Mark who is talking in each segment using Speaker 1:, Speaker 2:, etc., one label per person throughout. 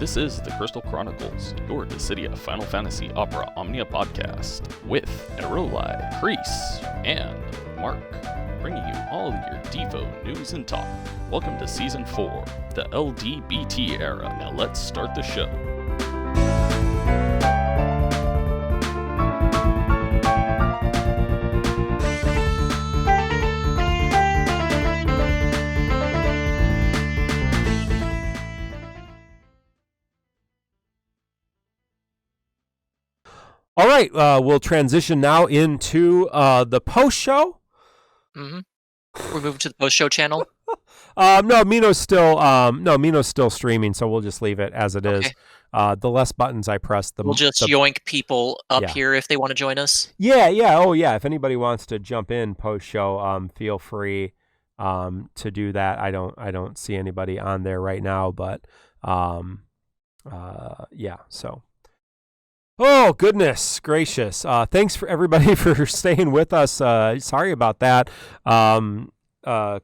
Speaker 1: This is the Crystal Chronicles, your Dissidia Final Fantasy Opera Omnia podcast, with Aarolei, Kriese, and Mark, bringing you all your Devo news and talk. Welcome to Season 4, the LGBT era. Now let's start the show.
Speaker 2: All right, we'll transition now into the post-show.
Speaker 3: Mm-hmm. We're moving to the post-show channel.
Speaker 2: No, Mino's still streaming, so we'll just leave it as it is. The less buttons I press,
Speaker 3: we'll just yoink people up here if they want to join us.
Speaker 2: Yeah. Oh, yeah. If anybody wants to jump in post-show, feel free to do that. I don't see anybody on there right now, but yeah. So. Oh, goodness gracious. Thanks for everybody for staying with us. Sorry about that.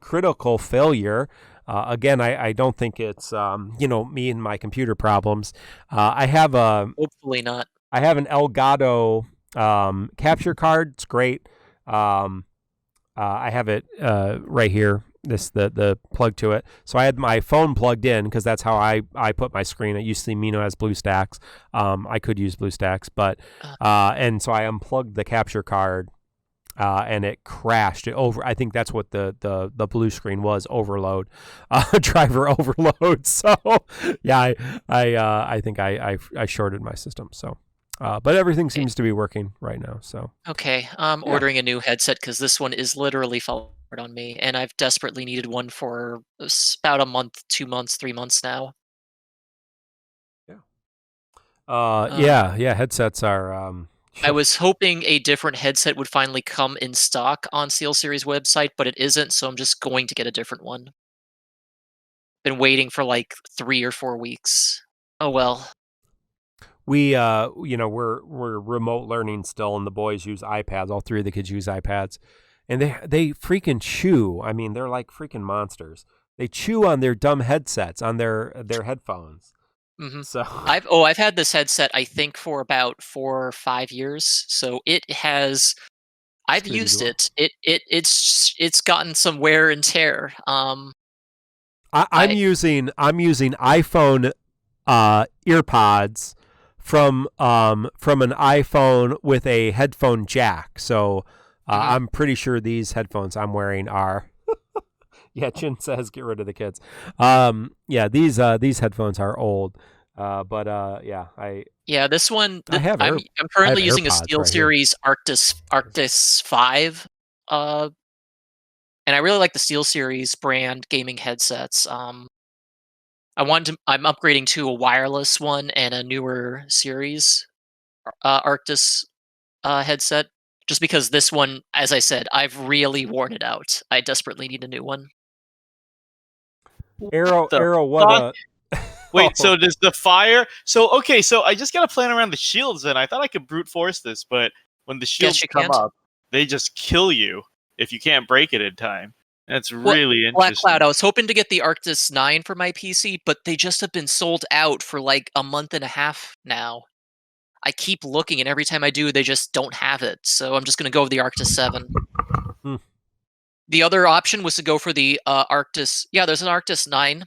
Speaker 2: Critical failure. Again, I don't think it's, me and my computer problems.
Speaker 3: Hopefully not.
Speaker 2: I have an Elgato capture card. It's great. I have it right here. The plug to it. So I had my phone plugged in because that's how I put my screen. It used to be Mino has BlueStacks. I could use BlueStacks, but and so I unplugged the capture card and it crashed. I think that's what the blue screen was, overload, driver overload. So yeah, I think I shorted my system. So. But everything seems to be working right now. So
Speaker 3: okay, I'm ordering a new headset because this one is literally falling apart on me, and I've desperately needed one for about a month, 2 months, 3 months now.
Speaker 2: Yeah. Headsets are.
Speaker 3: I was hoping a different headset would finally come in stock on SteelSeries website, but it isn't. So I'm just going to get a different one. Been waiting for like 3 or 4 weeks. Oh well.
Speaker 2: We, we're remote learning still, and the boys use iPads. All three of the kids use iPads, and they freaking chew. I mean, they're like freaking monsters. They chew on their dumb headsets, on their headphones.
Speaker 3: Mm-hmm.
Speaker 2: So
Speaker 3: I've had this headset I think for about 4 or 5 years. So it has. I've used it. It's gotten some wear and tear.
Speaker 2: I'm using iPhone earpods from an iPhone with a headphone jack. So I'm pretty sure these headphones I'm wearing are. Yeah, Chin says get rid of the kids. These headphones are old.
Speaker 3: This one. I'm currently using a SteelSeries Arctis 5. And I really like the SteelSeries brand gaming headsets. I'm upgrading to a wireless one and a newer series Arctis headset, just because this one, as I said, I've really worn it out. I desperately need a new one.
Speaker 2: Arrow, what?
Speaker 4: Wait, so does the fire? So I just gotta plan around the shields, and I thought I could brute force this, but when the shields come up, they just kill you if you can't break it in time. That's really interesting.
Speaker 3: Black Cloud, I was hoping to get the Arctis 9 for my PC, but they just have been sold out for like a month and a half now. I keep looking, and every time I do, they just don't have it. So I'm just going to go with the Arctis 7. The other option was to go for the Arctis. Yeah, there's an Arctis 9.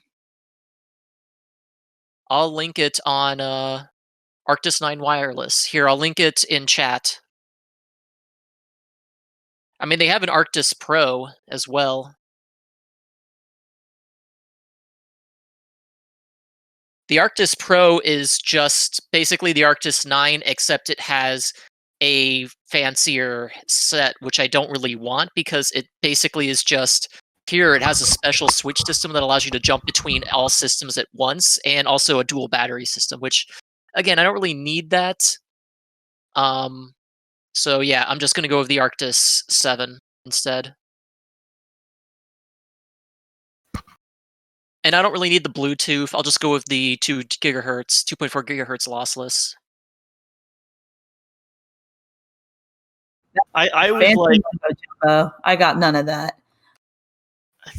Speaker 3: I'll link it on Arctis 9 Wireless. Here, I'll link it in chat. I mean, they have an Arctis Pro as well. The Arctis Pro is just basically the Arctis 9, except it has a fancier set, which I don't really want because it basically is just here. It has a special switch system that allows you to jump between all systems at once, and also a dual battery system, which, again, I don't really need that. So yeah, I'm just going to go with the Arctis 7 instead. And I don't really need the Bluetooth. I'll just go with the 2.4 gigahertz lossless.
Speaker 4: I was like,
Speaker 5: I got none of that.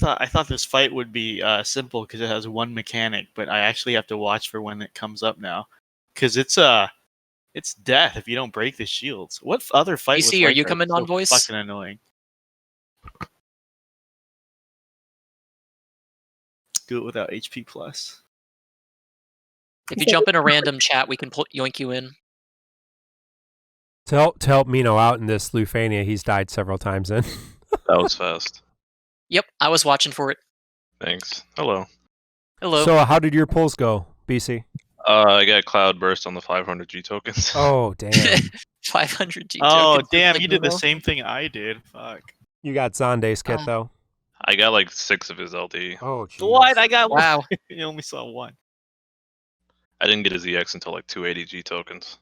Speaker 4: I thought this fight would be simple because it has one mechanic, but I actually have to watch for when it comes up now, because it's death if you don't break the shields. What other fight?
Speaker 3: PC, are you coming on voice?
Speaker 4: Fucking annoying. Do it without HP plus.
Speaker 3: If you jump in a random chat, we can yoink you in.
Speaker 2: To help Mino out in this Lufenia, he's died several times in.
Speaker 5: That was fast.
Speaker 3: Yep, I was watching for it.
Speaker 5: Thanks. Hello.
Speaker 2: So how did your pulls go, BC?
Speaker 5: I got Cloud Burst on the 500 G tokens.
Speaker 2: Oh, damn.
Speaker 3: 500 G
Speaker 4: tokens. Oh, damn,
Speaker 3: like
Speaker 4: you did the same thing I did. Fuck.
Speaker 2: You got Xande's kit, though?
Speaker 5: I got like 6 of his LD.
Speaker 2: Oh, geez.
Speaker 4: What? I got
Speaker 3: wow.
Speaker 4: one. You only saw one.
Speaker 5: I didn't get his EX until like 280 G tokens.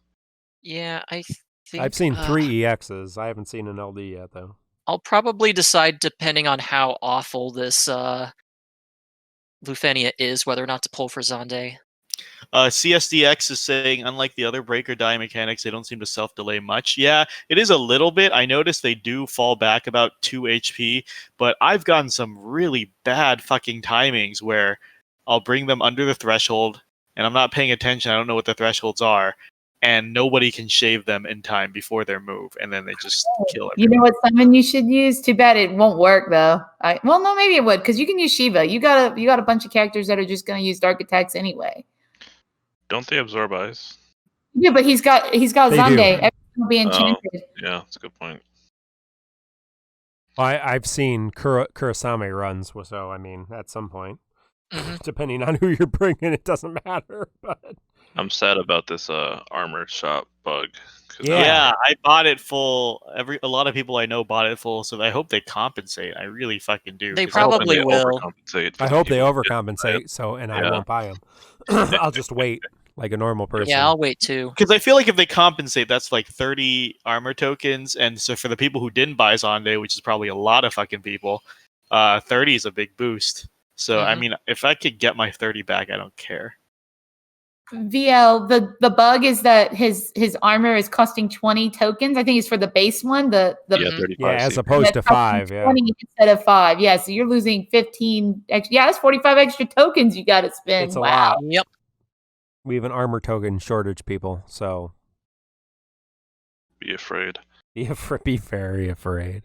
Speaker 3: Yeah, I think...
Speaker 2: I've seen 3 EXs. I haven't seen an LD yet, though.
Speaker 3: I'll probably decide, depending on how awful this Lufenia is, whether or not to pull for Xande.
Speaker 4: CSDX is saying, unlike the other break or die mechanics, they don't seem to self-delay much. Yeah, it is a little bit. I noticed they do fall back about 2 HP, but I've gotten some really bad fucking timings where I'll bring them under the threshold, and I'm not paying attention. I don't know what the thresholds are, and nobody can shave them in time before their move, and then they just kill everyone.
Speaker 6: You know what summon you should use? Too bad it won't work though. Well, no, maybe it would, because you can use Shiva. You got a bunch of characters that are just going to use dark attacks anyway.
Speaker 5: Don't they absorb ice?
Speaker 6: Yeah, but he's got Xande. Everything will be enchanted.
Speaker 5: Yeah, that's a good point.
Speaker 2: Well, I've seen Kurosame runs, so I mean, at some point, depending on who you're bringing, it doesn't matter. But
Speaker 5: I'm sad about this armor shop bug.
Speaker 4: Yeah, I bought it full. A lot of people I know bought it full, so I hope they compensate. I really fucking do.
Speaker 3: They probably will.
Speaker 2: I hope they overcompensate. And I won't buy them. I'll just wait like a normal person.
Speaker 3: Yeah, I'll wait too.
Speaker 4: Because I feel like if they compensate, that's like 30 armor tokens, and so for the people who didn't buy Xande, which is probably a lot of fucking people, 30 is a big boost. So I mean, if I could get my 30 back, I don't care.
Speaker 6: VL, the bug is that his armor is costing 20 tokens. I think it's for the base one. The
Speaker 5: 35
Speaker 2: as opposed to 5.
Speaker 6: 20 instead of 5. Yeah, so you're losing 15. Yeah, that's 45 extra tokens you got to spend.
Speaker 2: It's a lot.
Speaker 3: Yep.
Speaker 2: We have an armor token shortage, people. So
Speaker 5: be afraid.
Speaker 2: Be very afraid.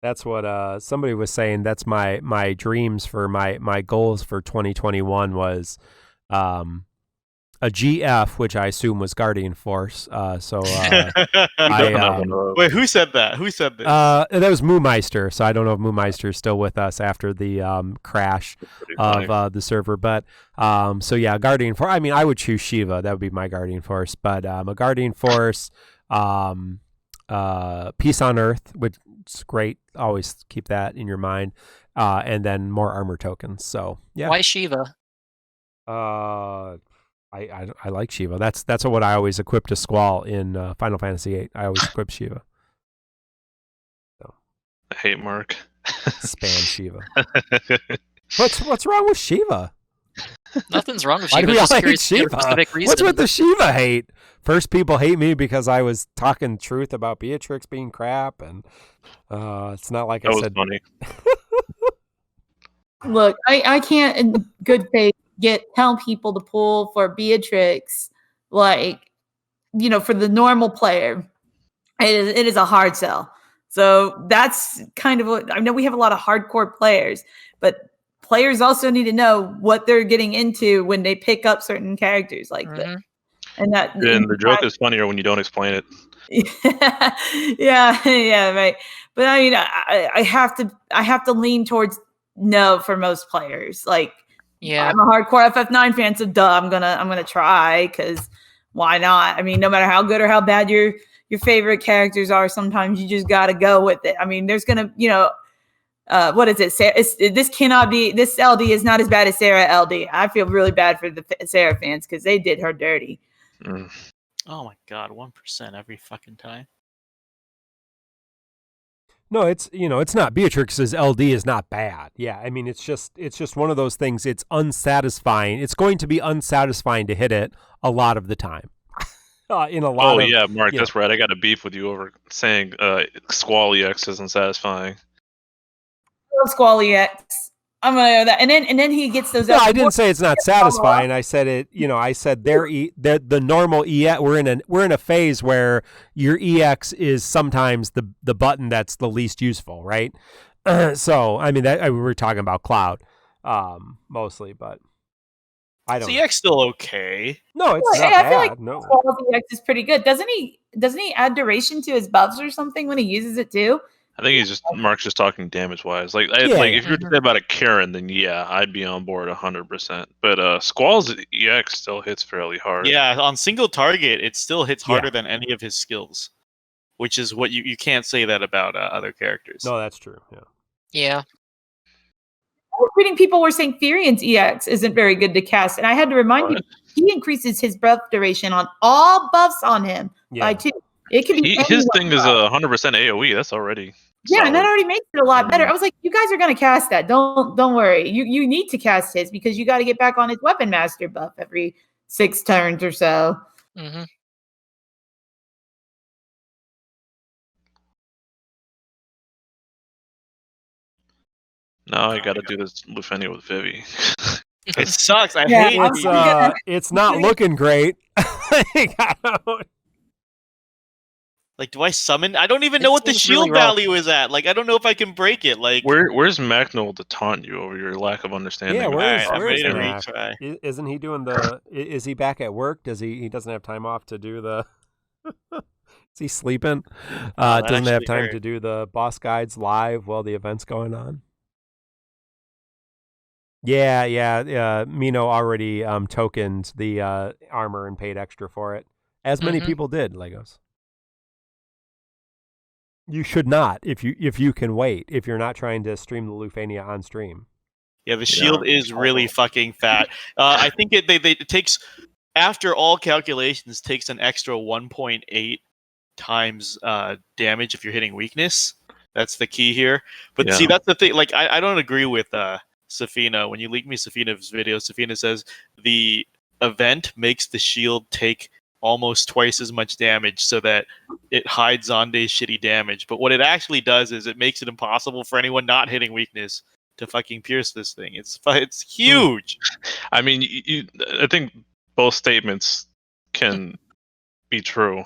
Speaker 2: That's what somebody was saying. That's my dreams for my goals for 2021 was a GF, which I assume was Guardian Force.
Speaker 4: Wait, who said that? Who said this?
Speaker 2: That was Moomeister. So I don't know if Moomeister is still with us after the crash of the server. But so yeah, Guardian Force. I mean, I would choose Shiva. That would be my Guardian Force. But a Guardian Force, Peace on Earth, which is great. Always keep that in your mind. And then more armor tokens. So yeah.
Speaker 3: Why Shiva?
Speaker 2: I like Shiva. That's what I always equip to Squall in Final Fantasy VIII. I always equip Shiva. So.
Speaker 5: I hate Mark.
Speaker 2: Spam Shiva. What's wrong with Shiva?
Speaker 3: Nothing's wrong with
Speaker 2: Why
Speaker 3: Shiva.
Speaker 2: do we all
Speaker 3: Just
Speaker 2: hate
Speaker 3: curious
Speaker 2: Shiva?
Speaker 3: specific reason.
Speaker 2: What's with the Shiva hate? First, people hate me because I was talking truth about Beatrix being crap, and it's not like
Speaker 5: that
Speaker 2: I said.
Speaker 5: Funny.
Speaker 6: Look, I can't in good faith tell people to pull for Beatrix, like, you know, for the normal player, it is a hard sell. So that's kind of what I know. We have a lot of hardcore players, but players also need to know what they're getting into when they pick up certain characters like this. And
Speaker 5: the joke is funnier when you don't explain it.
Speaker 6: yeah, right. But I mean, I have to lean towards no for most players. Like,
Speaker 3: yeah,
Speaker 6: I'm a hardcore FF9 fan, so I'm gonna try, because why not? I mean, no matter how good or how bad your favorite characters are, sometimes you just gotta go with it. I mean, there's gonna, you know, what is it? This cannot be. This LD is not as bad as Sarah LD. I feel really bad for the Sarah fans because they did her dirty.
Speaker 4: Oh my god, 1% every fucking time.
Speaker 2: No, it's not. Beatrix's LD is not bad. Yeah, I mean, it's just one of those things. It's unsatisfying. It's going to be unsatisfying to hit it a lot of the time. in a lot of...
Speaker 5: Oh, yeah, Mark,
Speaker 2: you
Speaker 5: that's right. I got a beef with you over saying Squall EX isn't satisfying.
Speaker 6: Squall EX. I'm gonna go that, and then he gets those.
Speaker 2: No, I didn't say it's not satisfying. I said it. I said the normal EX. We're in a phase where your EX is sometimes the button that's the least useful, right? So I mean we were talking about Cloud, mostly, but I don't.
Speaker 4: EX still okay.
Speaker 2: No, it's not
Speaker 6: I
Speaker 2: bad.
Speaker 6: feel like
Speaker 2: no,
Speaker 6: Squall EX is pretty good. Doesn't he add duration to his buffs or something when he uses it too?
Speaker 5: I think Mark's just talking damage wise. Like if you were to say about a Karen, then yeah, I'd be on board 100%. But Squall's EX still hits fairly hard.
Speaker 4: Yeah, on single target, it still hits harder than any of his skills, which is what you can't say that about other characters.
Speaker 2: No, that's true. Yeah.
Speaker 3: Yeah.
Speaker 6: I was reading people were saying Therian's EX isn't very good to cast, and I had to remind you he increases his buff duration on all buffs on him by 2. It can be
Speaker 5: his thing is 100% AOE. That's already.
Speaker 6: Yeah, and that already makes it a lot better. I was like, you guys are going to cast that. Don't worry. You need to cast his because you got to get back on his weapon master buff every 6 turns or so.
Speaker 3: Mm-hmm.
Speaker 5: Now I got to do this Lufenia with Vivi.
Speaker 4: It sucks. I hate
Speaker 2: it. It's not looking great.
Speaker 4: Like, do I summon? I don't even know what the shield value is at. Like, I don't know if I can break it. Like,
Speaker 5: where's Macnol to taunt you over your lack of understanding?
Speaker 2: Yeah,
Speaker 4: I'm ready to
Speaker 2: Mac?
Speaker 4: retry.
Speaker 2: Isn't he doing the? Is he back at work? Does he doesn't have time off to do the? Is he sleeping? Doesn't have time to do the boss guides live while the event's going on. Yeah. Mino already tokened the armor and paid extra for it, as many people did. Legos. You should not if you can wait, if you're not trying to stream the Lufenia on stream.
Speaker 4: Yeah, the shield is really fucking fat. I think it takes, after all calculations, takes an extra 1.8 times damage if you're hitting weakness. That's the key here. But see, that's the thing. Like, I don't agree with Safina. When you leak me Safina's video, Safina says the event makes the shield take almost twice as much damage so that it hides Xande's shitty damage. But what it actually does is it makes it impossible for anyone not hitting weakness to fucking pierce this thing. It's huge.
Speaker 5: I mean, I think both statements can be true.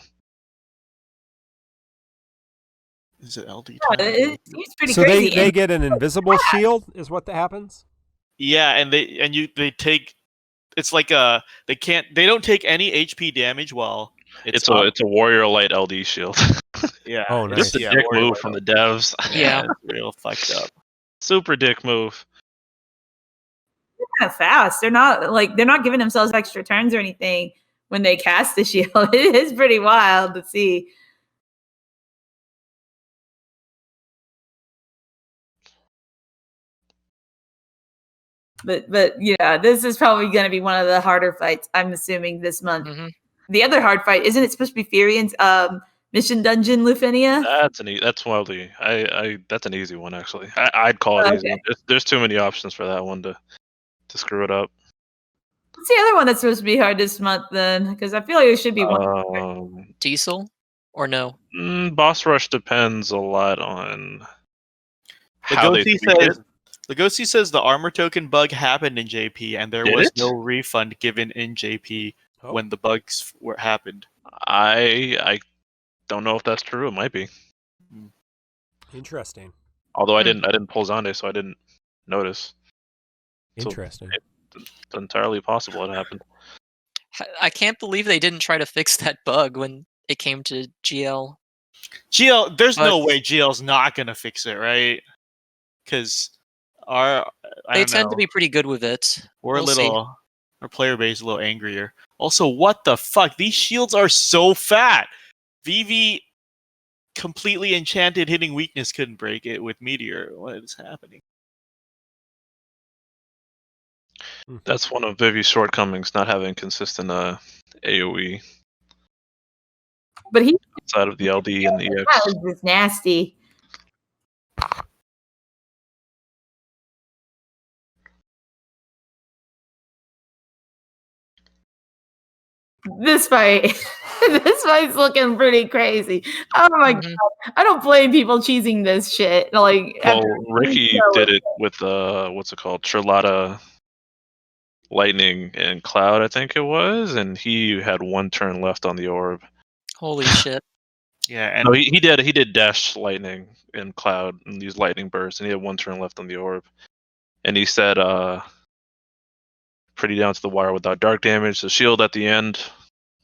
Speaker 4: Is it LD?
Speaker 6: It seems pretty
Speaker 2: so
Speaker 6: crazy.
Speaker 2: they get an invisible shield is what that happens?
Speaker 4: Yeah, and they take, it's like they don't take any HP damage while it's
Speaker 5: a Warrior Light LD shield.
Speaker 4: Yeah.
Speaker 2: Oh, nice.
Speaker 5: Just a dick move from the devs.
Speaker 4: Yeah, it's real fucked up.
Speaker 5: Super dick move.
Speaker 6: They're kind of fast. They're not giving themselves extra turns or anything when they cast the shield. It is pretty wild to see. But yeah, this is probably going to be one of the harder fights, I'm assuming, this month. Mm-hmm. The other hard fight, isn't it supposed to be Therian's mission dungeon Lufenia?
Speaker 5: That's wildly. That's an easy one, actually. I'd call it easy. There's too many options for that one to screw it up.
Speaker 6: What's the other one that's supposed to be hard this month then? Because I feel like there should be one.
Speaker 3: Diesel or no?
Speaker 5: Boss rush depends a lot on how they
Speaker 4: The Ghosty says the armor token bug happened in JP, and there was no refund given in JP when the bugs happened.
Speaker 5: I don't know if that's true. It might be.
Speaker 2: Interesting.
Speaker 5: Although I didn't pull Xande, so I didn't notice.
Speaker 2: Interesting.
Speaker 5: So it's entirely possible it happened.
Speaker 3: I can't believe they didn't try to fix that bug when it came to GL.
Speaker 4: There's no way GL's not gonna fix it, right? Because they tend to
Speaker 3: be pretty good with it.
Speaker 4: Our player base is a little angrier. Also, what the fuck? These shields are so fat. Vivi completely enchanted hitting weakness couldn't break it with Meteor. What is happening?
Speaker 5: That's one of Vivi's shortcomings, not having consistent AoE.
Speaker 6: But he
Speaker 5: outside of the LD and the EX.
Speaker 6: That was nasty. This fight. This fight's looking pretty crazy. Oh my god! I don't blame people cheesing this shit. Like,
Speaker 5: well, Ricky did it with what's it called, Charlotta, Lightning, and Cloud, I think it was, and he had one turn left on the orb.
Speaker 3: Holy shit!
Speaker 4: Yeah, and
Speaker 5: no, he did dash Lightning and Cloud and use Lightning Burst, and he had one turn left on the orb, and he said, pretty down to the wire without dark damage. The shield at the end,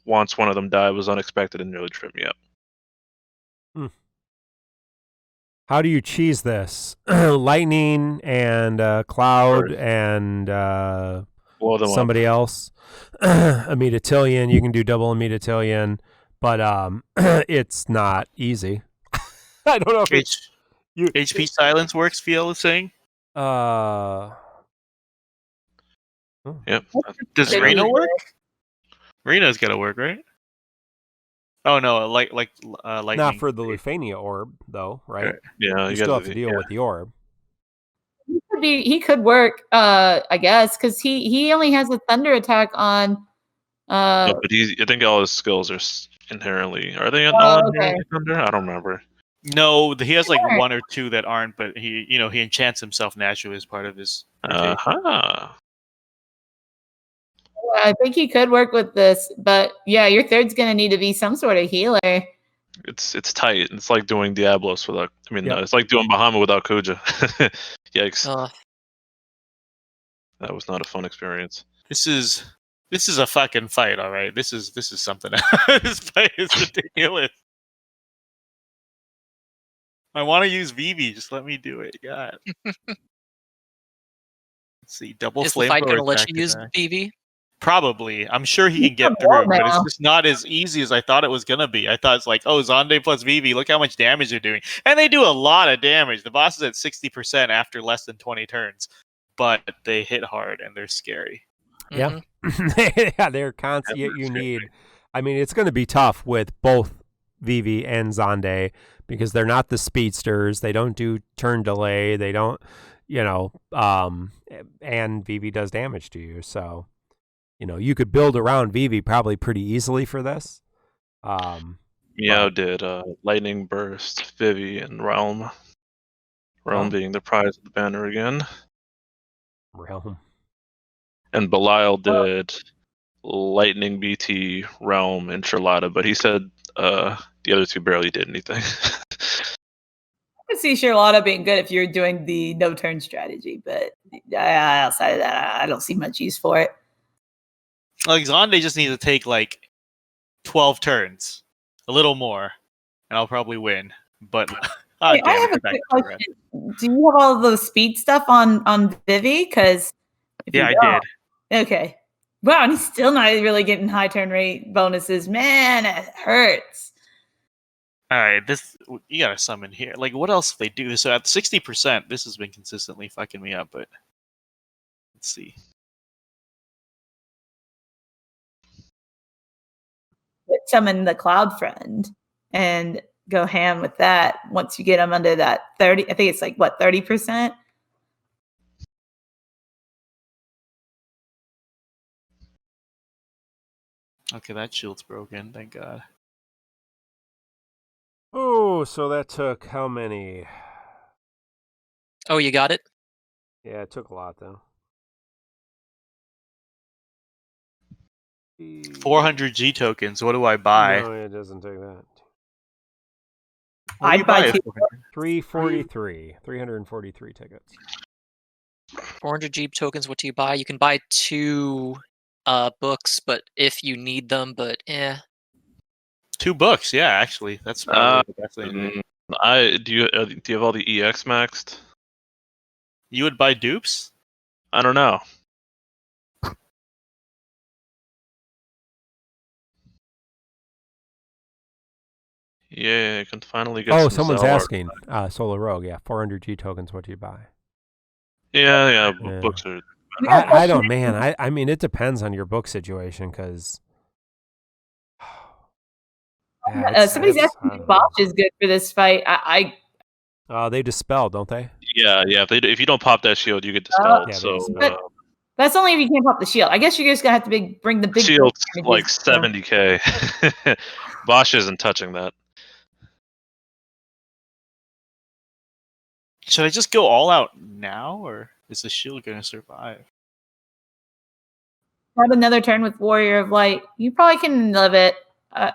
Speaker 5: once one of them died, was unexpected and nearly tripped me up.
Speaker 2: How do you cheese this? Lightning and Cloud and somebody else. Amitatillion. You can do double Amitatillion, but it's not easy. I don't know if
Speaker 4: HP Silence works, Fiel is saying.
Speaker 5: Yep.
Speaker 4: Does Reno work? Reno's got to work, right? Oh no, like
Speaker 2: not for the Lufenia orb though, right?
Speaker 5: Yeah,
Speaker 2: you still have to deal with the orb.
Speaker 6: He could work, I guess, because he only has a thunder attack on.
Speaker 5: No, but I think all his skills are inherently. Are they all inherently thunder? I don't remember.
Speaker 4: No, he has like one or two that aren't, but he enchants himself naturally as part of his.
Speaker 6: I think he could work with this, but yeah, your third's gonna need to be some sort of healer.
Speaker 5: It's tight. It's like doing Diablos without. It's like doing Bahamut without Kuja. Yikes! That was not a fun experience.
Speaker 4: This is a fucking fight, all right. This is something. This fight is ridiculous. I want to use Vivi. Just let me do it. God. Let's see. Double
Speaker 3: is
Speaker 4: flame.
Speaker 3: Is the fight going to let you use Vivi?
Speaker 4: Probably. I'm sure he can get through, but it's just not as easy as I thought it was going to be. I thought it's like, oh, Xande plus Vivi, look how much damage they're doing. And they do a lot of damage. The boss is at 60% after less than 20 turns, but they hit hard and they're scary.
Speaker 2: Yeah. Yeah, they're constant. You need, it's going to be tough with both Vivi and Xande because they're not the speedsters. They don't do turn delay. They don't, and Vivi does damage to you. So, you could build around Vivi probably pretty easily for this.
Speaker 5: Meow did Lightning Burst, Vivi, and Realm. Realm being the prize of the banner again.
Speaker 2: Realm.
Speaker 5: And Belial did Lightning, BT, Realm, and Charlotta, but he said the other two barely did anything.
Speaker 6: I could see Charlotta being good if you're doing the no turn strategy, but outside of that, I don't see much use for it.
Speaker 4: Like Xande just needs to take like 12 turns, a little more, and I'll probably win. But
Speaker 6: I have a quick question. Do you have all the speed stuff on Vivi? Because
Speaker 4: I did.
Speaker 6: Okay. Wow, and he's still not really getting high turn rate bonuses. Man, it hurts.
Speaker 4: All right, you gotta summon here. Like, what else do they do? So at 60%, this has been consistently fucking me up. But let's see.
Speaker 6: Summon the Cloud Friend and go ham with that. Once you get them under that 30, I think it's like what 30%.
Speaker 4: Okay, that shield's broken. Thank God.
Speaker 2: Oh, so that took how many?
Speaker 3: Oh, you got it?
Speaker 2: Yeah, it took a lot, though.
Speaker 4: 400 G tokens. What do I buy?
Speaker 2: No, it doesn't take that.
Speaker 6: I'd buy
Speaker 2: 343. 343 tickets.
Speaker 3: 400 G tokens. What do you buy? You can buy 2 books, but if you need them, but
Speaker 4: 2 books, yeah, actually, that's probably the best thing to do.
Speaker 5: Do you have all the EX maxed?
Speaker 4: You would buy dupes?
Speaker 5: I don't know. Yeah, I can finally get.
Speaker 2: Oh, someone's asking. Solar Rogue, yeah, 400 G tokens. What do you buy?
Speaker 5: Yeah. Books are.
Speaker 2: I don't, man. I mean, it depends on your book situation because.
Speaker 6: Somebody's asking if Bosch is good for this fight.
Speaker 2: They dispel, don't they?
Speaker 5: Yeah. If you don't pop that shield, you get dispelled.
Speaker 6: That's only if you can't pop the shield. I guess you're just gonna have to bring the big
Speaker 5: shield's like 70k. Bosch isn't touching that.
Speaker 4: Should I just go all out now, or is the shield going to survive?
Speaker 6: Have another turn with Warrior of Light. You probably can live it.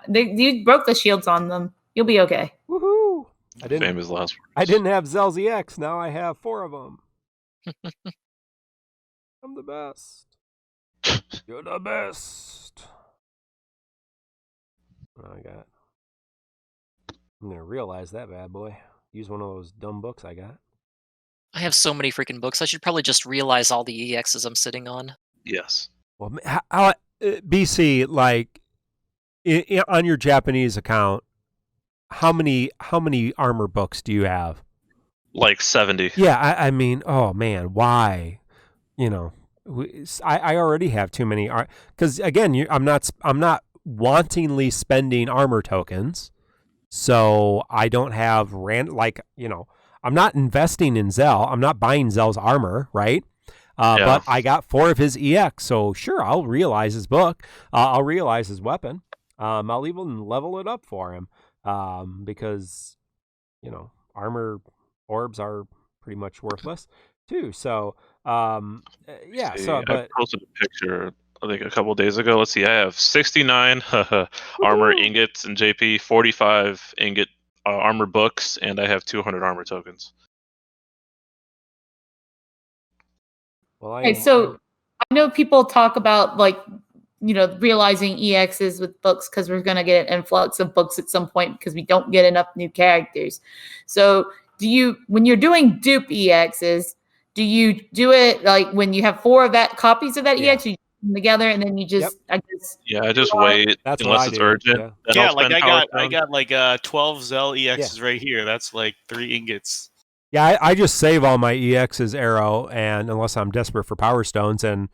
Speaker 6: You broke the shields on them. You'll be okay.
Speaker 2: Woohoo!
Speaker 5: Famous last words.
Speaker 2: I didn't have Zell's EX. Now I have 4 of them. I'm the best. You're the best. I got. I'm gonna realize that bad boy. Use one of those dumb books I got.
Speaker 3: I have so many freaking books. I should probably just realize all the EXs I'm sitting on.
Speaker 5: Yes.
Speaker 2: Well, BC, like on your Japanese account, how many armor books do you have?
Speaker 5: Like 70.
Speaker 2: Yeah, I mean, oh man, why? You know, I already have too many. Because again, I'm not wantingly spending armor tokens, so I don't have I'm not investing in Zell. I'm not buying Zell's armor, right? But I got 4 of his EX, so sure, I'll realize his book. I'll realize his weapon. I'll even level it up for him because, armor orbs are pretty much worthless too. So, yeah.
Speaker 5: See,
Speaker 2: so, but
Speaker 5: I posted a picture, I think a couple of days ago. Let's see, I have 69 armor ingots in JP, 45 ingot armor books, and I have 200 armor tokens.
Speaker 6: Well, so I know people talk about realizing EXs with books because we're going to get an influx of books at some point because we don't get enough new characters. So when you're doing dupe EXs, do you do it like when you have 4 of that copies of that EX, you put them together and then you just, I guess.
Speaker 5: Yeah, I just wait unless it's urgent.
Speaker 4: Yeah, like I got like 12 Zell EXs right here. That's like 3 ingots.
Speaker 2: Yeah, I just save all my EXs arrow, and unless I'm desperate for power stones, and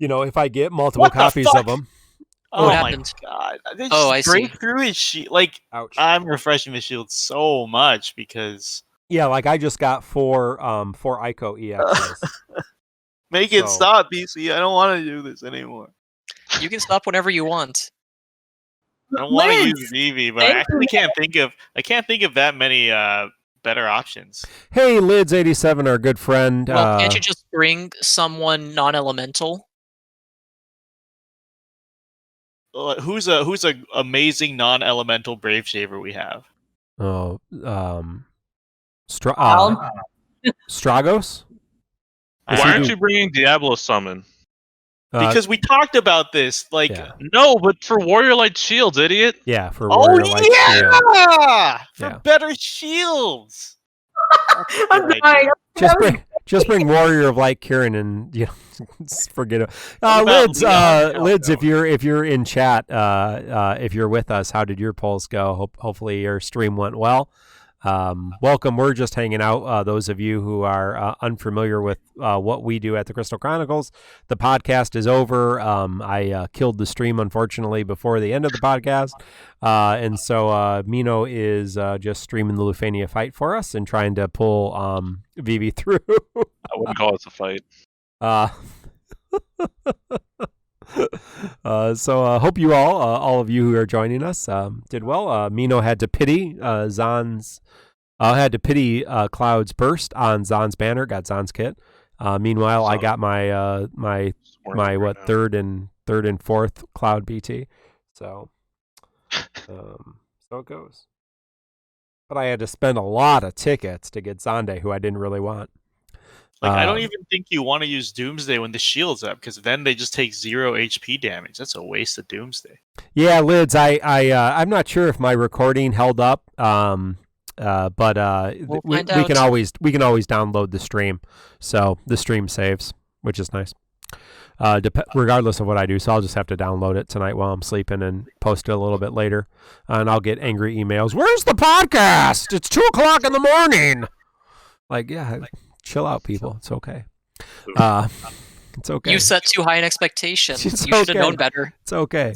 Speaker 2: if I get multiple copies of them.
Speaker 4: Oh my god!
Speaker 3: I see.
Speaker 4: Break through his shield. Like, ouch. I'm refreshing the shield so much because.
Speaker 2: Yeah, like I just got 4 ICO EXs.
Speaker 4: Make it stop, BC. I don't want to do this anymore.
Speaker 3: You can stop whenever you want.
Speaker 4: I don't want to use Vivi, but I actually can't think of that many better options.
Speaker 2: Hey, Lids87, our good friend.
Speaker 3: Well, can't you just bring someone non-elemental?
Speaker 4: Who's a amazing non-elemental Brave Shaver we have?
Speaker 2: Oh, Stragos.
Speaker 5: Why aren't you bringing Diablo Summon?
Speaker 4: Because we talked about this,
Speaker 5: no, but for Warrior Light Shields, idiot.
Speaker 2: Yeah, for Warrior Light Shields.
Speaker 4: For better shields.
Speaker 6: I'm dying.
Speaker 2: Just bring Warrior of Light Kieran and forget it. Lids, if you're in chat, if you're with us, how did your polls go? Hopefully your stream went well. Welcome. We're just hanging out. Those of you who are unfamiliar with what we do at the Crystal Chronicles, the podcast is over. I killed the stream, unfortunately, before the end of the podcast. And so Mino is just streaming the Lufenia fight for us and trying to pull Vivi through.
Speaker 5: I wouldn't call it a fight.
Speaker 2: So hope you all of you who are joining us, did well. Mino had to pity Cloud's burst on Zahn's banner, got Zahn's kit. Meanwhile, I got my third and fourth Cloud BT. So it goes. But I had to spend a lot of tickets to get Xande, who I didn't really want.
Speaker 4: I don't even think you want to use Doomsday when the shield's up, because then they just take 0 HP damage. That's a waste of Doomsday.
Speaker 2: Yeah, Lids, I'm not sure if my recording held up, but we can always download the stream, so the stream saves, which is nice. Regardless of what I do, so I'll just have to download it tonight while I'm sleeping and post it a little bit later, and I'll get angry emails. Where's the podcast? It's 2:00 in the morning. Chill out, people. It's okay. It's okay.
Speaker 3: You set too high an expectation. You should have known better.
Speaker 2: It's okay.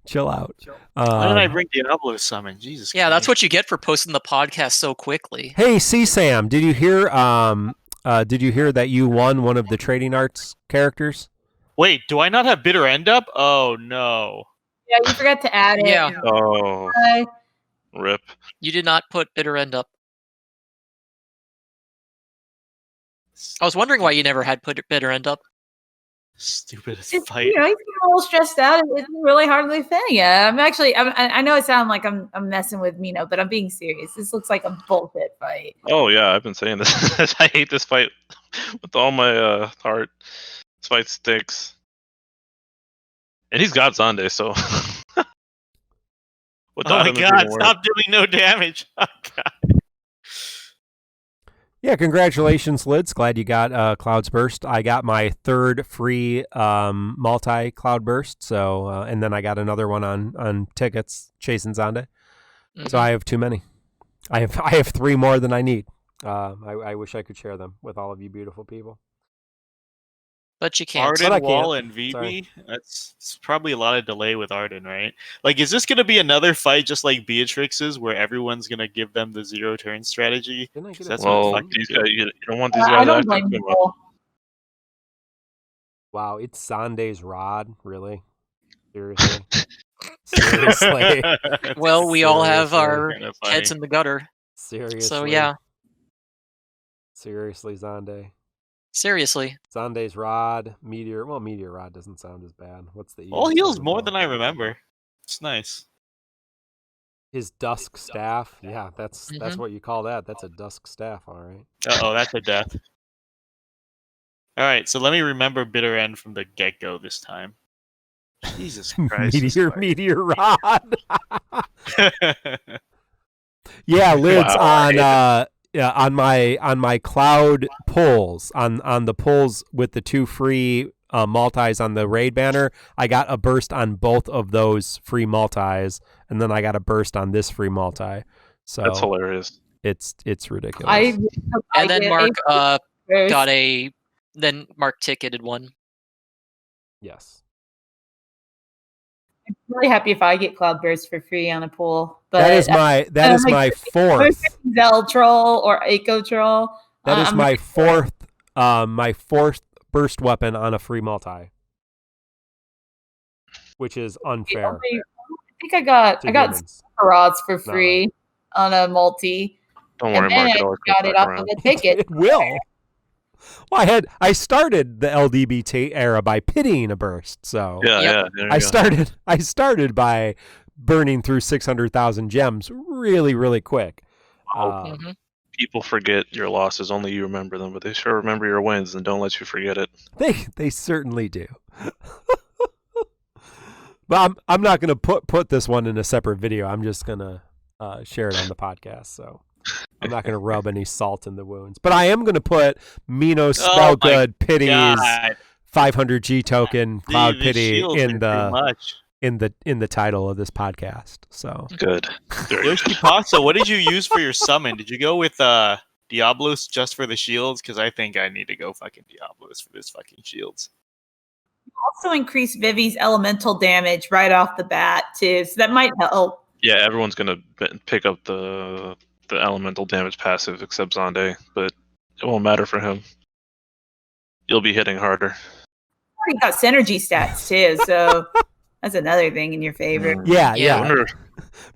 Speaker 2: Chill out.
Speaker 4: Why did I bring Diablo Summon? Jesus.
Speaker 3: Yeah, Christ. That's what you get for posting the podcast so quickly.
Speaker 2: Hey, C-Sam, did you hear did you hear that you won one of the trading arts characters?
Speaker 4: Wait, do I not have bitter end up? Oh no.
Speaker 6: Yeah, you forgot to add it.
Speaker 3: Yeah.
Speaker 5: Oh. Rip.
Speaker 3: You did not put bitter end up. I was wondering why you never had put bitter end up.
Speaker 4: Stupidest
Speaker 6: It's,
Speaker 4: fight.
Speaker 6: he's getting a little stressed out. It's really hard to Lufenia. I know it sounds like I'm messing with Mino, but I'm being serious. This looks like a bullshit fight.
Speaker 5: Oh yeah, I've been saying this. I hate this fight with all my heart. This fight stinks. And he's got Xande, so.
Speaker 4: Oh my god! Stop doing no damage. Oh god.
Speaker 2: Yeah, congratulations, Lids. Glad you got Cloud's Burst. I got my third free multi Cloud Burst. So, and then I got another one on tickets chasing Xande. Mm-hmm. So I have too many. I have 3 more than I need. I wish I could share them with all of you beautiful people.
Speaker 3: But you can't.
Speaker 4: Arden, Wall, and VB? It's probably a lot of delay with Arden, right? Like, is this going to be another fight just like Beatrix's, where everyone's going to give them the 0 turn strategy?
Speaker 5: That's what you don't want these guys acting too much.
Speaker 2: Wow, it's Xande's rod, really? Seriously? Seriously?
Speaker 3: Well, we all have our heads in the gutter.
Speaker 2: Seriously?
Speaker 3: So, yeah.
Speaker 2: Seriously, Xande?
Speaker 3: Seriously.
Speaker 2: Xande's rod, meteor. Well, meteor rod doesn't sound as bad. What's the?
Speaker 4: All heals more than I remember. It's nice.
Speaker 2: His dusk staff. Yeah, that's what you call that. That's a dusk staff, all right.
Speaker 4: Oh, that's a death. All right, so let me remember bitter end from the get go this time. Jesus Christ!
Speaker 2: meteor rod. Yeah, Lids on. Yeah, on my cloud pulls, on the pulls with the 2 free multis on the raid banner, I got a burst on both of those free multis, and then I got a burst on this free multi. So
Speaker 5: that's hilarious.
Speaker 2: It's ridiculous.
Speaker 3: And then Mark Mark ticketed one.
Speaker 2: Yes.
Speaker 6: I'm really happy if I get Cloud Burst for free on a pool. But
Speaker 2: that is my fourth
Speaker 6: Zell troll or Echo troll.
Speaker 2: That is my fourth burst weapon on a free multi, which is unfair.
Speaker 6: I think I got rods for free on a multi.
Speaker 5: Don't worry, Mark.
Speaker 6: I got it off of a ticket.
Speaker 2: It will. Well, I started the LDBT era by pitying a burst, so I started by burning through 600,000 gems really, really quick.
Speaker 5: People forget your losses; only you remember them, but they sure remember your wins, and don't let you forget it.
Speaker 2: They certainly do. But I'm not going to put this one in a separate video. I'm just going to share it on the podcast. So. I'm not going to rub any salt in the wounds, but I am going to put Mino Spell Good Pity's 500 G token Cloud Pity in the title of this podcast. So
Speaker 5: good.
Speaker 4: Yoshi Pasta, what did you use for your summon? Did you go with Diablos just for the shields? Because I think I need to go fucking Diablos for this fucking shields.
Speaker 6: You also increase Vivi's elemental damage right off the bat too, so that might help.
Speaker 5: Yeah, everyone's going to pick up the elemental damage passive except Xande, but it won't matter for him. You'll be hitting harder.
Speaker 6: You got synergy stats too, so that's another thing in your favor.
Speaker 2: Yeah.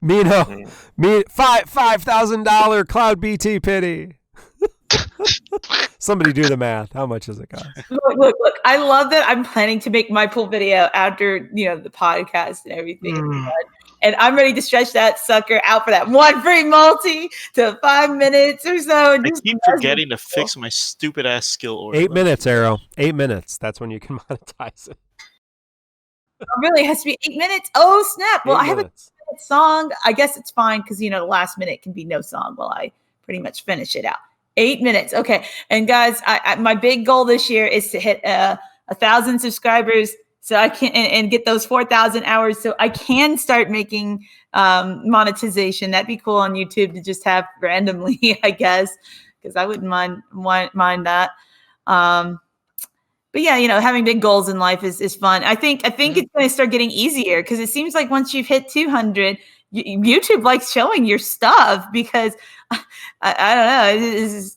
Speaker 2: Mino, $5,000 Cloud BT Pity. Somebody do the math. How much does it cost?
Speaker 6: Look! I love that. I'm planning to make my pool video after the podcast and everything. And I'm ready to stretch that sucker out for that one free multi to 5 minits or so.
Speaker 4: I keep forgetting to fix my stupid ass skill order.
Speaker 2: 8 minutes, Aero. 8 minutes. That's when you can monetize it.
Speaker 6: It really has to be 8 minutes. Oh, snap. Well, I have a 2-minute song. I guess it's fine because, the last minute can be no song while I pretty much finish it out. 8 minutes. Okay. And guys, my big goal this year is to hit 1,000 subscribers. So I can and get those 4,000 hours, so I can start making monetization. That'd be cool on YouTube to just have randomly, I guess, because I wouldn't mind that. But yeah, having big goals in life is fun. I think it's going to start getting easier because it seems like once you've hit 200, YouTube likes showing your stuff because I don't know. This is,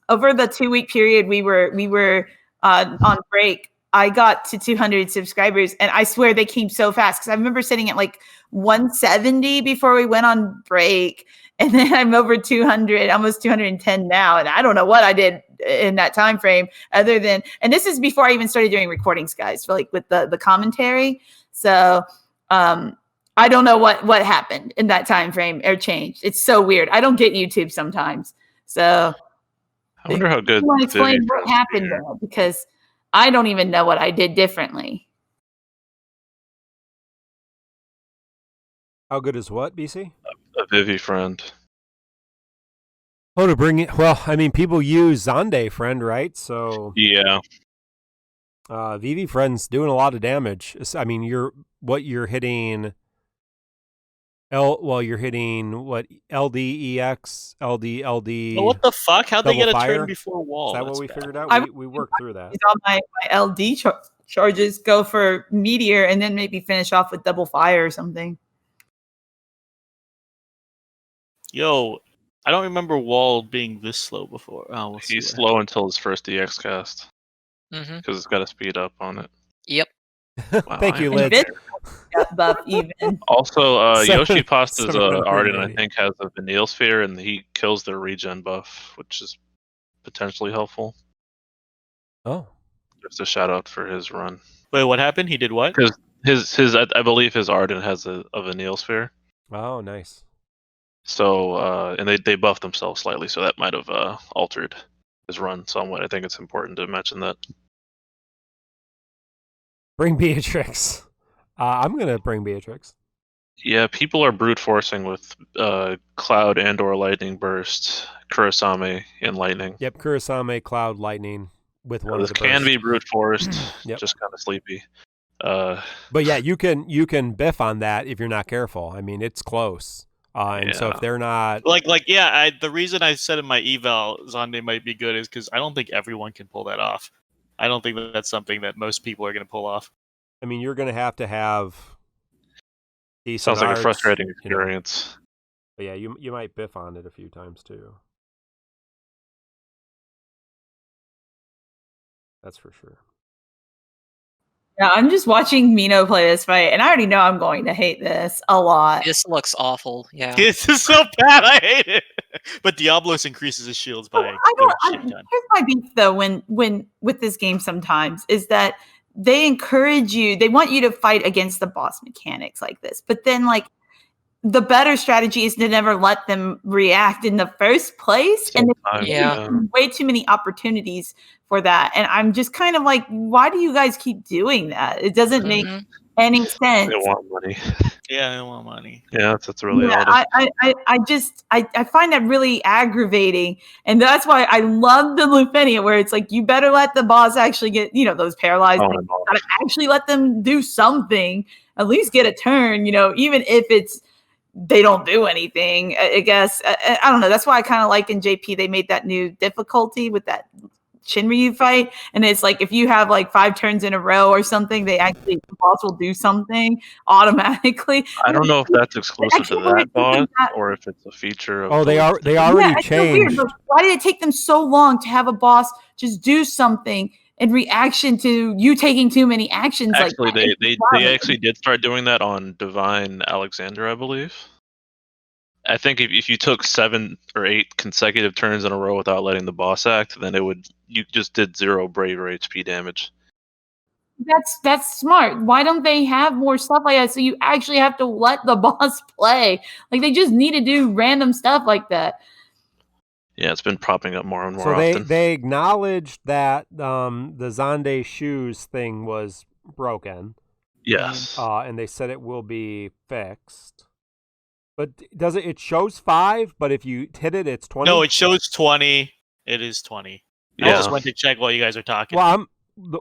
Speaker 6: over the 2-week period we were on break. I got to 200 subscribers, and I swear they came so fast because I remember sitting at like 170 before we went on break, and then I'm over 200, almost 210 now, and I don't know what I did in that time frame other than, and this is before I even started doing recordings, guys, for like with the commentary. So I don't know what happened in that time frame or changed. It's so weird. I don't get YouTube sometimes, so
Speaker 5: I wonder how good.
Speaker 6: Want to explain what happened there, because I don't even know what I did differently.
Speaker 2: How good is what, BC?
Speaker 5: A Vivi friend.
Speaker 2: Oh, to bring it. Well, I mean, people use Xande friend, right? So
Speaker 5: yeah,
Speaker 2: Vivi friend's doing a lot of damage. I mean, you're hitting. You're hitting what? LDEX, LD.
Speaker 4: Well, what the fuck? How'd they get a
Speaker 2: fire?
Speaker 4: turn before wall?
Speaker 2: Is that what we figured out? We worked through that.
Speaker 6: All my LD charges go for meteor, and then maybe finish off with double fire or something.
Speaker 4: Yo, I don't remember wall being this slow before. Oh,
Speaker 5: he's slow until his first EX cast. Because it's got a speed up on it.
Speaker 3: Yep.
Speaker 2: Wow, thank you, Liz.
Speaker 6: Buff even.
Speaker 5: Also, Yoshi Pasta's Arden, I think, has a Vanille Sphere, and he kills their regen buff, which is potentially helpful.
Speaker 2: Oh.
Speaker 5: Just a shout out for his run.
Speaker 4: Wait, what happened? He did what?
Speaker 5: His I believe his Arden has a Vanille Sphere.
Speaker 2: Oh, nice.
Speaker 5: So, and they buffed themselves slightly, so that might have altered his run somewhat. I think it's important to mention that.
Speaker 2: Bring Beatrix. I'm going to bring Beatrix.
Speaker 5: Yeah, people are brute forcing with Cloud and/or Lightning Burst, Kurosame, and Lightning.
Speaker 2: Yep, Kurosame, Cloud, Lightning with one of the
Speaker 5: can
Speaker 2: bursts.
Speaker 5: be brute forced,
Speaker 2: yep.
Speaker 5: Just kind of sleepy.
Speaker 2: But yeah, you can biff on that if you're not careful. I mean, it's close. And so if they're not
Speaker 4: the reason I said in my eval Xande might be good is because I don't think everyone can pull that off. I don't think that's something that most people are going to pull off.
Speaker 2: I mean, you're going to have decent
Speaker 5: sounds like
Speaker 2: arts,
Speaker 5: a frustrating experience.
Speaker 2: You know. But yeah, you might biff on it a few times too. That's for sure.
Speaker 6: Yeah, I'm just watching Mino play this fight, and I already know I'm going to hate this a lot.
Speaker 3: This looks awful. Yeah,
Speaker 4: this is so bad. I hate it. But Diablos increases his shields by.
Speaker 6: Here's my beef though. When with this game, sometimes is that they encourage you. They want you to fight against the boss mechanics like this, but then like the better strategy is to never let them react in the first place, and way too many opportunities for that. And I'm just kind of like, why do you guys keep doing that? It doesn't make any sense.
Speaker 5: They want money.
Speaker 4: Yeah, they want money.
Speaker 5: Yeah, that's really odd.
Speaker 6: I find that really aggravating, and that's why I love the Lufenia, where it's like you better let the boss actually get those paralyzed. You gotta actually let them do something, at least get a turn. Even if it's they don't do anything. I guess I don't know. That's why I kind of like in JP they made that new difficulty with that Shinryu fight, and it's like if you have like 5 turns in a row or something, the boss will do something automatically.
Speaker 5: I don't know if that's exclusive to that boss or if it's a feature of
Speaker 2: they already changed.
Speaker 6: So weird, why did it take them so long to have a boss just do something in reaction to you taking too many actions?
Speaker 5: Actually, they actually did start doing that on Divine Alexander, I believe. I think if you took 7 or 8 consecutive turns in a row without letting the boss act, then you just did 0 brave or HP damage.
Speaker 6: That's smart. Why don't they have more stuff like that so you actually have to let the boss play? Like they just need to do random stuff like that.
Speaker 5: Yeah, it's been popping up more and more
Speaker 2: often.
Speaker 5: So
Speaker 2: they acknowledged that the Xande shoes thing was broken.
Speaker 5: Yes.
Speaker 2: And they said it will be fixed. But it shows 5, but if you hit it, it's 20?
Speaker 4: No, it shows 20. It is 20. Yeah. I just went to check while you guys are talking.
Speaker 2: Well,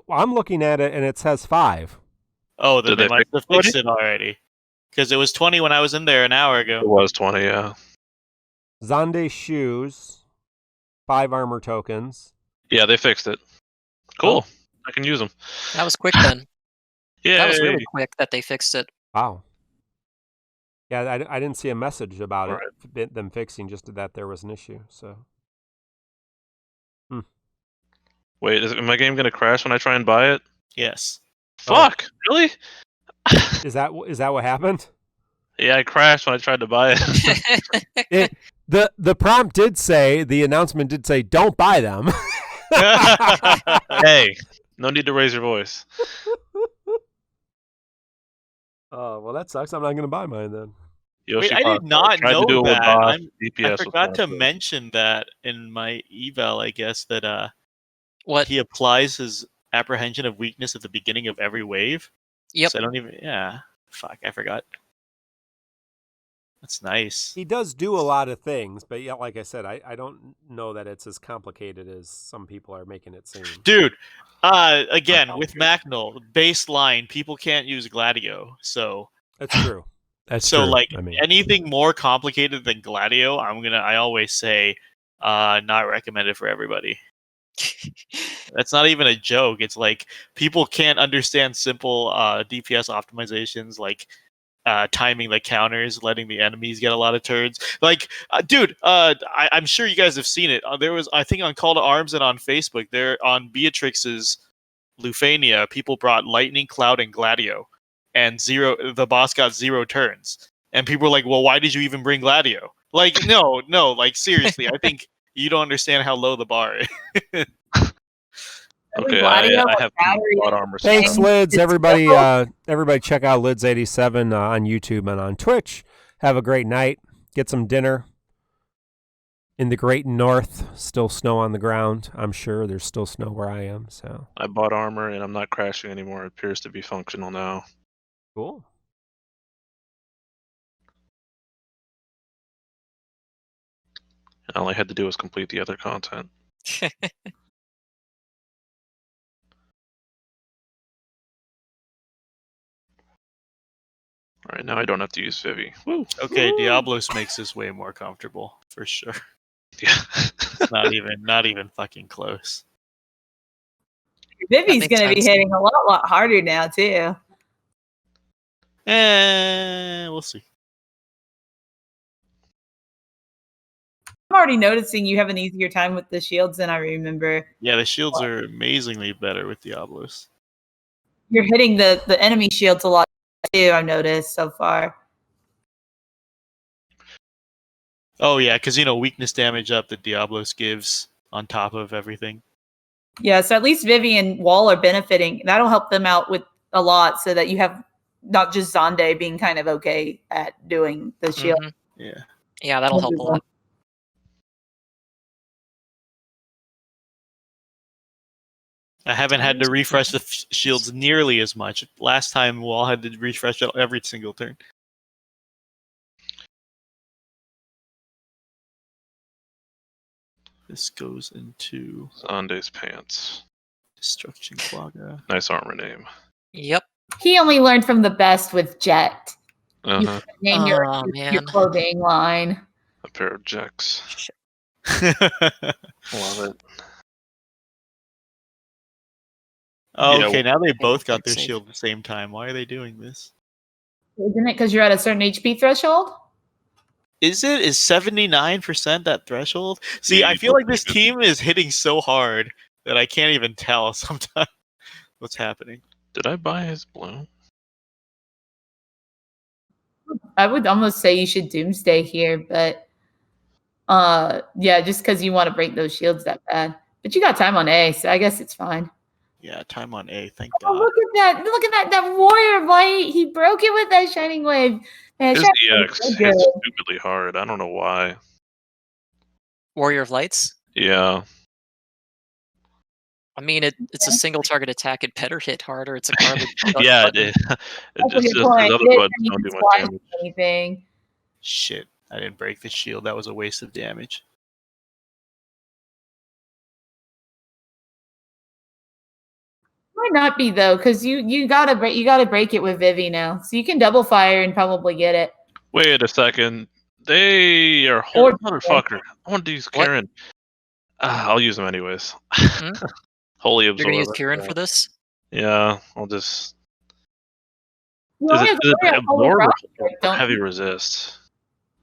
Speaker 2: I'm looking at it, and it says 5.
Speaker 4: Oh, then they might have fixed it already. Because it was 20 when I was in there an hour ago.
Speaker 5: It was 20, yeah.
Speaker 2: Xande shoes, 5 armor tokens.
Speaker 5: Yeah, they fixed it. Cool. I can use them.
Speaker 3: That was quick then.
Speaker 5: Yeah.
Speaker 3: That was really quick that they fixed it.
Speaker 2: Wow. Yeah, I didn't see a message about it, them fixing, just that there was an issue. So.
Speaker 5: Wait, is my game gonna crash when I try and buy it?
Speaker 4: Yes.
Speaker 5: Fuck! Really?
Speaker 2: Is that what happened?
Speaker 5: Yeah, I crashed when I tried to buy it.
Speaker 2: The prompt did say, the announcement did say, don't buy them.
Speaker 5: Hey, no need to raise your voice.
Speaker 2: Oh, well, that sucks. I'm not going to buy mine then.
Speaker 4: Wait, I did not know that. I forgot to mention that in my eval, I guess, that
Speaker 3: what
Speaker 4: he applies his apprehension of weakness at the beginning of every wave.
Speaker 3: Yep.
Speaker 4: So I don't even. Yeah. Fuck, I forgot. That's nice.
Speaker 2: He does do a lot of things, but yeah, like I said, I don't know that it's as complicated as some people are making it seem.
Speaker 4: Dude, again, with Macnol, baseline, people can't use Gladio, so...
Speaker 2: That's true. That's
Speaker 4: so,
Speaker 2: true.
Speaker 4: like, anything more complicated than Gladio, I always say, not recommended for everybody. That's not even a joke. It's like, people can't understand simple DPS optimizations, like... timing the counters, letting the enemies get a lot of turns. Like, dude, I'm sure you guys have seen it. There was, I think, on Call to Arms and on Facebook, there on Beatrix's Lufenia, people brought Lightning, Cloud, and Gladio, and the boss got 0 turns. And people were like, well, why did you even bring Gladio? Like, no, like, seriously, I think you don't understand how low the bar is.
Speaker 5: Okay, I have bought armor.
Speaker 2: Thanks, Lids. Everybody check out Lids87 on YouTube and on Twitch. Have a great night. Get some dinner. In the great north, still snow on the ground. I'm sure there's still snow where I am. So
Speaker 5: I bought armor and I'm not crashing anymore. It appears to be functional now.
Speaker 2: Cool.
Speaker 5: All I had to do was complete the other content. All right, now I don't have to use Vivi. Woo.
Speaker 4: Okay, Diablos makes this way more comfortable, for sure.
Speaker 5: Yeah.
Speaker 4: not even fucking close.
Speaker 6: Vivi's going to be hitting a lot harder now, too.
Speaker 4: We'll see.
Speaker 6: I'm already noticing you have an easier time with the shields than I remember.
Speaker 4: Yeah, the shields are amazingly better with Diablos.
Speaker 6: You're hitting the enemy shields a lot too, I've noticed so far.
Speaker 4: Oh yeah, because weakness damage up that Diablos gives on top of everything.
Speaker 6: Yeah, so at least Vivi and Wall are benefiting. That'll help them out with a lot, so that you have not just Xande being kind of okay at doing the shield.
Speaker 3: Mm-hmm. Yeah, that'll help a lot.
Speaker 4: I haven't had to refresh the shields nearly as much. Last time, Wall had to refresh it every single turn. This goes into
Speaker 5: Xande's pants.
Speaker 4: Destruction Quagga.
Speaker 5: Nice armor name.
Speaker 3: Yep.
Speaker 6: He only learned from the best with Jet.
Speaker 5: Uh-huh.
Speaker 6: You name your clothing line.
Speaker 5: A pair of Jacks. Love it.
Speaker 4: Oh, okay, now they both got their shield at the same time. Why are they doing this?
Speaker 6: Isn't it because you're at a certain HP threshold?
Speaker 4: Is it? Is 79% that threshold? See, I feel like this team is hitting so hard that I can't even tell sometimes what's happening.
Speaker 5: Did I buy his bloom?
Speaker 6: I would almost say you should Doomsday here, but yeah, just because you want to break those shields that bad. But you got time on A, so I guess it's fine.
Speaker 4: Yeah, time on A, thank God.
Speaker 6: Look at that. Look at that warrior light. He broke it with that Shining Wave. Man,
Speaker 5: his EX hits stupidly hard. I don't know why.
Speaker 3: Warrior of Lights?
Speaker 5: Yeah.
Speaker 3: I mean, it's a single target attack. It better hit harder. It's a garbage.
Speaker 5: Yeah, it just other buttons don't do much damage.
Speaker 6: Anything.
Speaker 4: Shit, I didn't break the shield. That was a waste of damage.
Speaker 6: Might not be though, because you gotta break it with Vivi now, so you can double fire and probably get it.
Speaker 5: Wait a second, they are holy motherfucker. I want to use Karen. I'll use them anyways. Holy absorb.
Speaker 3: You're gonna use Kieran for this?
Speaker 5: Yeah, I'll just. Is it absorb or heavy resist?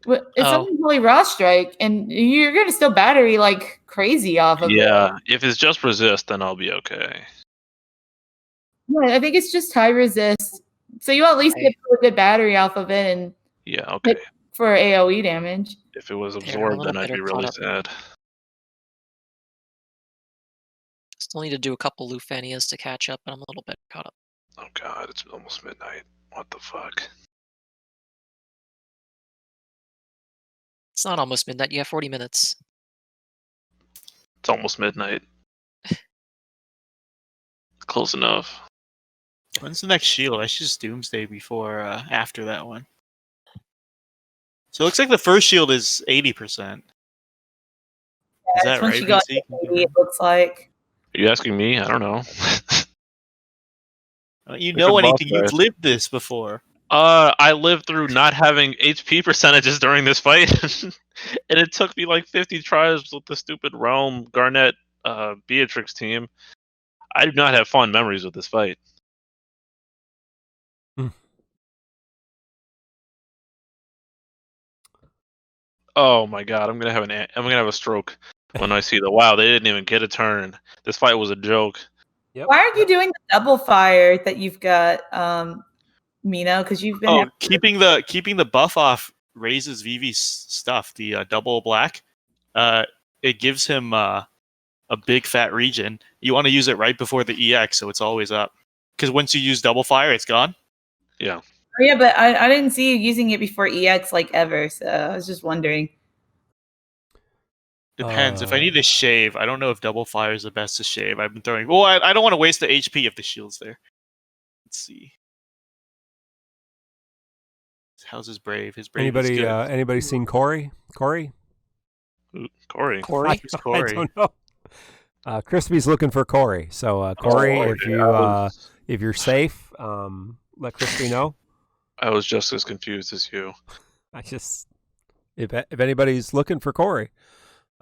Speaker 6: It's only Holy Raw Strike, and you're gonna still battery like crazy off of it.
Speaker 5: Yeah, if it's just resist, then I'll be okay.
Speaker 6: Yeah, I think it's just high resist, so you at least get a good battery off of it, and
Speaker 5: okay.
Speaker 6: For AOE damage.
Speaker 5: If it was absorbed, then I'd be really sad.
Speaker 3: Still need to do a couple Lufenias to catch up, but I'm a little bit caught up.
Speaker 5: Oh god, it's almost midnight. What the fuck?
Speaker 3: It's not almost midnight. You have 40 minutes.
Speaker 5: It's almost midnight. Close enough.
Speaker 4: When's the next shield? I should just Doomsday before after that one. So it looks like the first shield is 80%. Is that right?
Speaker 6: It looks like.
Speaker 5: Are you asking me? I don't know.
Speaker 4: You know anything? You've lived this before.
Speaker 5: I lived through not having HP percentages during this fight, and it took me like 50 tries with the stupid Realm Garnet Beatrix team. I do not have fond memories with this fight. Oh my god, I'm gonna have a stroke when I see the wow. They didn't even get a turn. This fight was a joke.
Speaker 6: Yep. Why aren't you doing the double fire that you've got, Mino? Because you've been
Speaker 4: keeping the buff off raises Vivi's stuff. The double black, it gives him a big fat regen. You want to use it right before the EX, so it's always up. Because once you use double fire, it's gone.
Speaker 5: Yeah.
Speaker 6: Oh, yeah, but I didn't see you using it before EX like ever, so I was just wondering.
Speaker 4: Depends. If I need to shave, I don't know if double fire is the best to shave. I've been throwing. Well, I don't want to waste the HP if the shield's there. Let's see. How's his brave? His brave.
Speaker 2: Anybody seen Corey? Corey?
Speaker 5: Corey.
Speaker 2: I don't know. Crispy's looking for Corey. So Corey, if you're safe, let Crispy know.
Speaker 5: I was just as confused as you.
Speaker 2: If anybody's looking for Corey,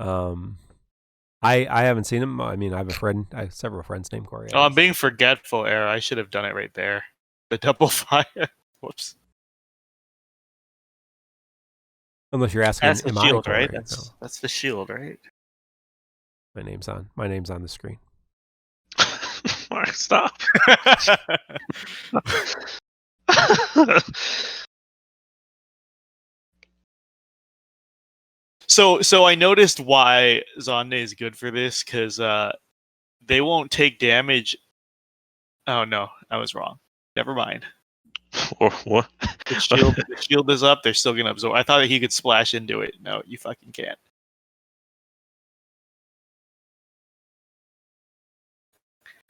Speaker 2: I haven't seen him. I mean, I have several friends named Corey.
Speaker 4: Oh, I'm being forgetful, Era. I should have done it right there. The double fire. Whoops.
Speaker 2: Unless you're asking,
Speaker 4: that's the shield, right? That's the shield, right?
Speaker 2: My name's on the screen.
Speaker 5: Mark, stop.
Speaker 4: So I noticed why Xande is good for this, because they won't take damage. Oh no, I was wrong. Never mind.
Speaker 5: Or what?
Speaker 4: The shield is up. They're still gonna absorb. I thought that he could splash into it. No, you fucking can't.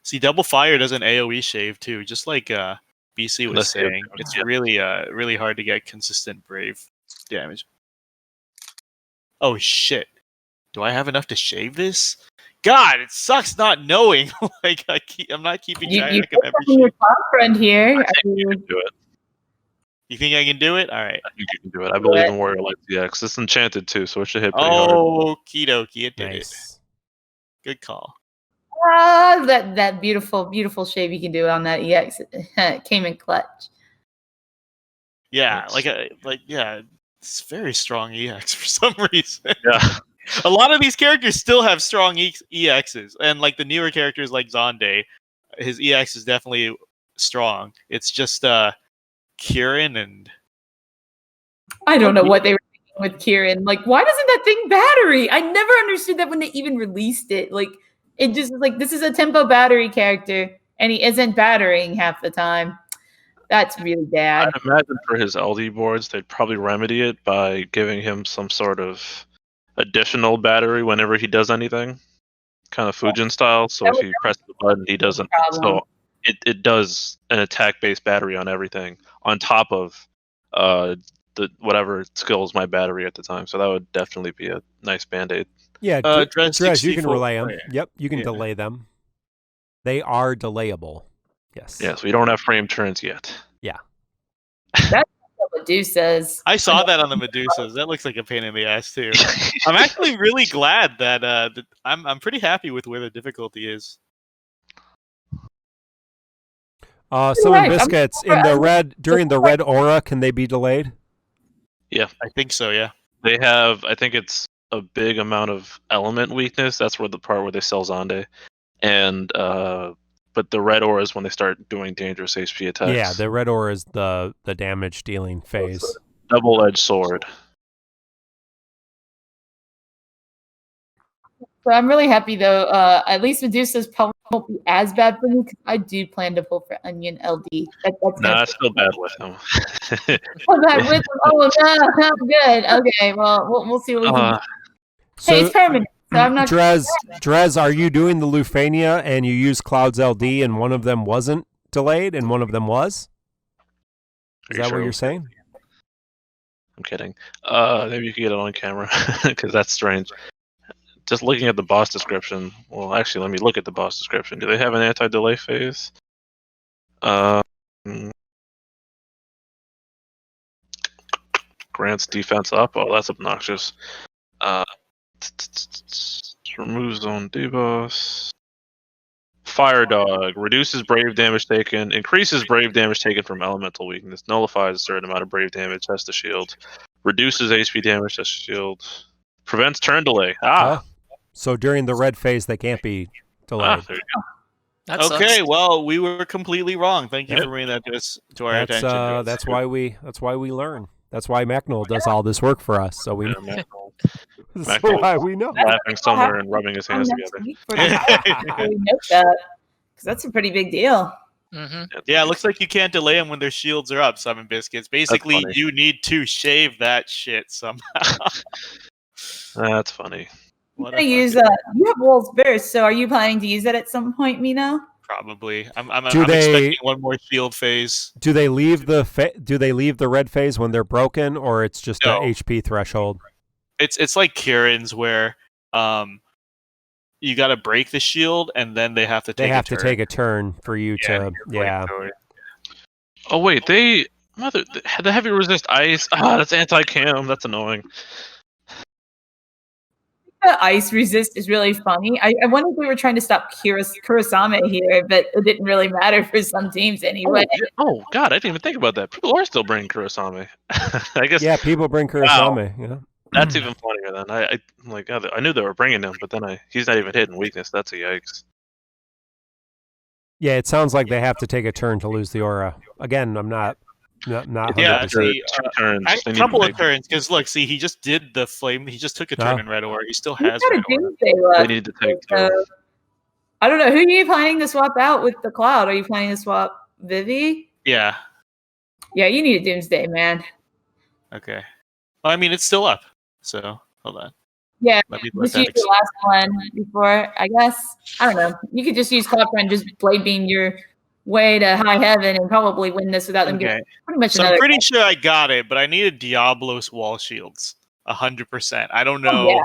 Speaker 4: See, double fire does an AOE shave too, just like BC was saying. It's really hard to get consistent brave damage. Oh shit! Do I have enough to shave this? God, it sucks not knowing. Like I'm not keeping track of every shit.
Speaker 6: Your top friend here.
Speaker 5: I think you can do it.
Speaker 4: You think I can do it? All right.
Speaker 5: I think you can do it. I believe in Warrior Light DX. It's enchanted too, so it should hit pretty hard.
Speaker 4: Okie dokie, it did it. Good call.
Speaker 6: That beautiful shave you can do on that EX came in clutch.
Speaker 4: Yeah, it's very strong EX for some reason.
Speaker 5: Yeah.
Speaker 4: A lot of these characters still have strong EXs, and like the newer characters like Xande, his EX is definitely strong. It's just Kieran and
Speaker 6: I don't know what they were thinking with Kieran. Like, why doesn't that thing battery? I never understood that when they even released it. Like, it just like this is a tempo battery character, and he isn't battering half the time. That's really bad.
Speaker 5: I'd imagine for his LD boards, they'd probably remedy it by giving him some sort of additional battery whenever he does anything, kind of Fujin style. So if he presses the button, he doesn't. So it does an attack-based battery on everything on top of the whatever skills my battery at the time. So that would definitely be a nice band-aid.
Speaker 2: Yeah, Dress, you can relay them. Yep, you can delay them. They are delayable. Yes.
Speaker 5: Yeah, so we don't have frame turns yet.
Speaker 2: Yeah.
Speaker 6: That's what Medusa's.
Speaker 4: I saw that on the Medusas. That looks like a pain in the ass too. I'm actually really glad that I'm pretty happy with where the difficulty is.
Speaker 2: Cinnamon biscuits in the red during the red aura. Can they be delayed?
Speaker 5: Yeah,
Speaker 4: I think so. Yeah,
Speaker 5: they have. I think it's a big amount of element weakness. That's where the part where they sell Xande, and but the red aura is when they start doing dangerous HP attacks.
Speaker 2: Yeah, the red aura is the damage dealing phase.
Speaker 5: Double-edged sword.
Speaker 6: So I'm really happy though. At least Medusa's probably won't be as bad for me because I do plan to pull for Onion LD.
Speaker 5: That's still bad with him.
Speaker 6: Oh, no, not good. Okay, well, we'll see what we can do. Hey, it's permanent. So I'm not.
Speaker 2: Drez, are you doing the Lufenia and you use Cloud's LD and one of them wasn't delayed and one of them was? Is that what you're saying?
Speaker 5: I'm kidding. Maybe you can get it on camera because that's strange. Just looking at the boss description. Well, actually, let me look at the boss description. Do they have an anti-delay phase? Grants defense up. Oh, that's obnoxious. Removes zone debuffs. Fire Dog reduces brave damage taken, increases brave damage taken from elemental weakness, nullifies a certain amount of brave damage, test the shield, reduces HP damage, test the shield, prevents turn delay.
Speaker 2: So during the red phase, they can't be delayed.
Speaker 5: There you go.
Speaker 4: Okay, well, we were completely wrong. Thank you for bringing that to our attention.
Speaker 2: That's why we learn. That's why Macnol does all this work for us. So we that's why we know.
Speaker 5: Laughing somewhere and rubbing his hands together.
Speaker 6: Because that's a pretty big deal.
Speaker 3: Mm-hmm.
Speaker 4: Yeah, it looks like you can't delay them when their shields are up, Summon Biscuits. Basically, you need to shave that shit somehow.
Speaker 5: That's funny.
Speaker 6: You have Wolf's Burst, so are you planning to use it at some point, Mino?
Speaker 4: Probably. I'm expecting one more shield phase.
Speaker 2: Do they leave the red phase when they're broken, or it's just a HP threshold?
Speaker 4: It's like Kieran's where you got to break the shield and then they have to take a turn
Speaker 2: for you to
Speaker 5: Oh wait, the heavy resist ice. That's anti-cam. That's annoying.
Speaker 6: The ice resist is really funny. I wonder if we were trying to stop Kurosame here, but it didn't really matter for some teams anyway.
Speaker 5: Oh God, I didn't even think about that. People are still bringing Kurosame. I guess.
Speaker 2: Yeah, people bring Kurosame.
Speaker 5: Wow.
Speaker 2: Yeah.
Speaker 5: That's even funnier then. I'm like, I knew they were bringing him, but then he's not even hitting weakness. That's a yikes.
Speaker 2: Yeah, it sounds like they have to take a turn to lose the aura. Again, I'm not.
Speaker 4: Yeah, see, a couple of turns because look, see, he just did the flame. He just took a turn in red aura. He still has red aura.
Speaker 5: They need to take two.
Speaker 6: I don't know. Who are you planning to swap out with the Cloud? Are you planning to swap Vivi?
Speaker 4: Yeah.
Speaker 6: Yeah, you need a Doomsday, man.
Speaker 4: Okay. Well, I mean, it's still up. So hold on.
Speaker 6: Yeah, just use the last one before. I guess I don't know. You could just use Cloud Friend, just blade beam your way to high heaven and probably win this without them getting pretty much.
Speaker 4: So I'm pretty sure I got it, but I needed Diablos wall shields 100%. I don't know. Oh, yeah.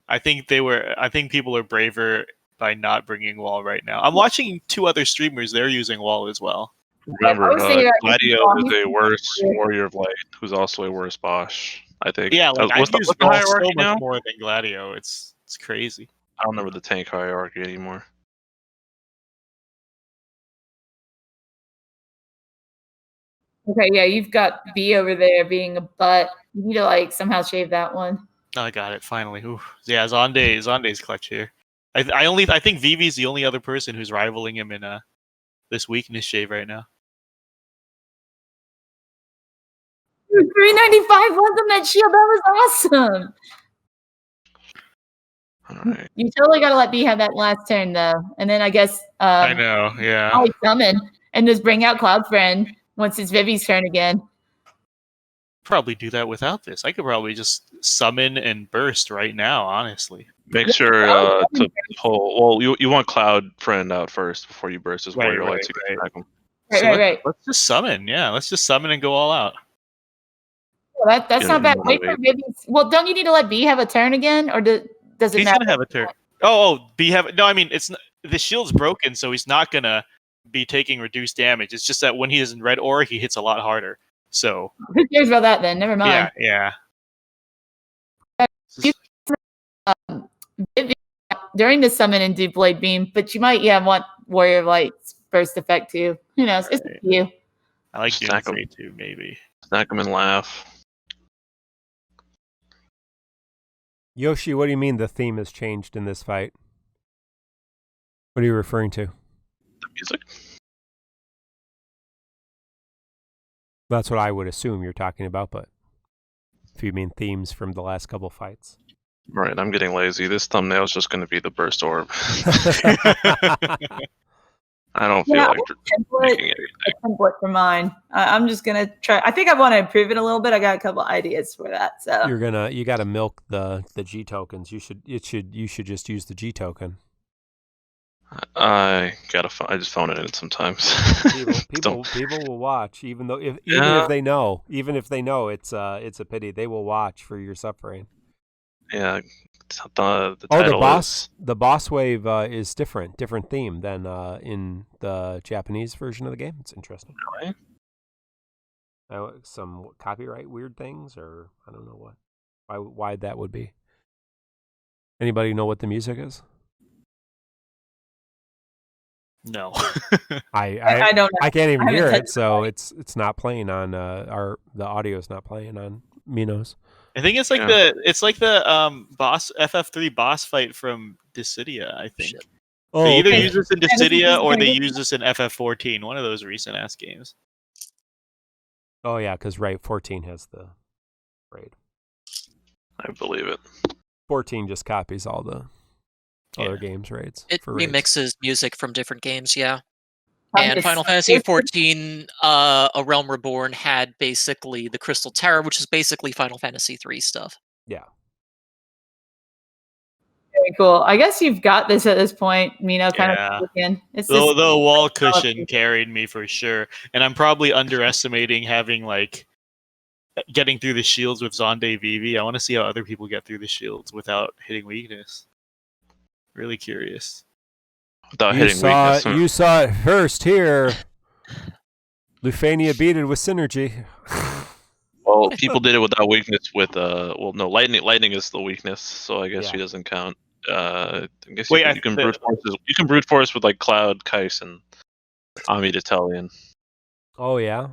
Speaker 4: I think people are braver by not bringing wall right now. I'm watching 2 other streamers. They're using wall as well.
Speaker 5: Remember, Gladio is a worse Warrior of Light, who's also a worse Bosch. I think.
Speaker 4: Yeah, like I use wall so much more than Gladio. It's crazy.
Speaker 5: I don't remember the tank hierarchy anymore.
Speaker 6: Okay, yeah, you've got B over there being a butt. You need to somehow shave that one.
Speaker 4: Oh, I got it finally. Ooh. Yeah, Xande's clutch here. I think Vivi's the only other person who's rivaling him in this weakness shave right now.
Speaker 6: 395 Ultimate Shield. That was awesome.
Speaker 5: All right.
Speaker 6: You totally got to let B have that last turn though, and then I guess
Speaker 4: I know, yeah.
Speaker 6: I'll summon and just bring out Cloud Friend once it's Vivi's turn again.
Speaker 4: Probably do that without this. I could probably just summon and burst right now, honestly.
Speaker 5: Make sure to pull. Well, you want Cloud Friend out first before you burst his warrior light to get back him.
Speaker 6: Right.
Speaker 4: Let's just summon. Yeah, let's just summon and go all out.
Speaker 6: Well, that's not bad. Wait for Vivi. Well, don't you need to let B have a turn again, or does it matter?
Speaker 4: He's gonna have a turn. Oh, B have no. I mean, the shield's broken, so he's not gonna be taking reduced damage. It's just that when he is in red aura, he hits a lot harder. So
Speaker 6: who cares about that then? Never mind.
Speaker 4: Yeah.
Speaker 6: Vivi during the summon and do blade beam, but you might want Warrior of Lights burst effect too. Who knows? It's up to you.
Speaker 4: I like Doom 3 too, maybe.
Speaker 5: Snack them and laugh.
Speaker 2: Yoshi, what do you mean the theme has changed in this fight? What are you referring to?
Speaker 5: The music.
Speaker 2: That's what I would assume you're talking about, but if you mean themes from the last couple fights.
Speaker 5: Right, I'm getting lazy. This thumbnail is just going to be the burst orb. I don't feel like making anything.
Speaker 6: A template for mine. I'm just gonna try. I think I want to improve it a little bit. I got a couple ideas for that. So
Speaker 2: you gotta milk the G tokens. You should just use the G token.
Speaker 5: I just phone it in sometimes.
Speaker 2: People will watch, even if they know it's a pity. They will watch for your suffering.
Speaker 5: Yeah, the
Speaker 2: boss wave is different theme than in the Japanese version of the game. It's interesting.
Speaker 5: Really?
Speaker 2: Some copyright weird things, or I don't know why that would be. Anybody know what the music is?
Speaker 4: No.
Speaker 6: I don't know.
Speaker 2: I can't even hear it, so it's not playing on the audio is not playing on Mino's.
Speaker 4: I think it's like the boss FF3 boss fight from Dissidia, I think.
Speaker 2: Oh,
Speaker 4: they either use this in Dissidia or they use this in FF14, one of those recent ass games.
Speaker 2: Oh yeah, because 14 has the raid.
Speaker 5: I believe it.
Speaker 2: 14 just copies all the other games raids.
Speaker 3: It remixes music from different games, yeah.
Speaker 6: And
Speaker 3: And Final Fantasy XIV, A Realm Reborn had basically the Crystal Tower, which is basically Final Fantasy 3 stuff.
Speaker 2: Yeah.
Speaker 6: Very cool. I guess you've got this at this point, Mino. Kind of. It's
Speaker 4: the wall cushion carried me for sure, and I'm probably underestimating having getting through the shields with Xande Vivi. I want to see how other people get through the shields without hitting weakness. Really curious.
Speaker 5: Without hitting weakness.
Speaker 2: You saw it first here. Lufenia beat it with synergy.
Speaker 5: Well, people did it without weakness with lightning. Lightning is the weakness, so I guess she doesn't count. I guess you can brute force with like Cloud, Kais, and Ami Detalian.
Speaker 2: Oh yeah.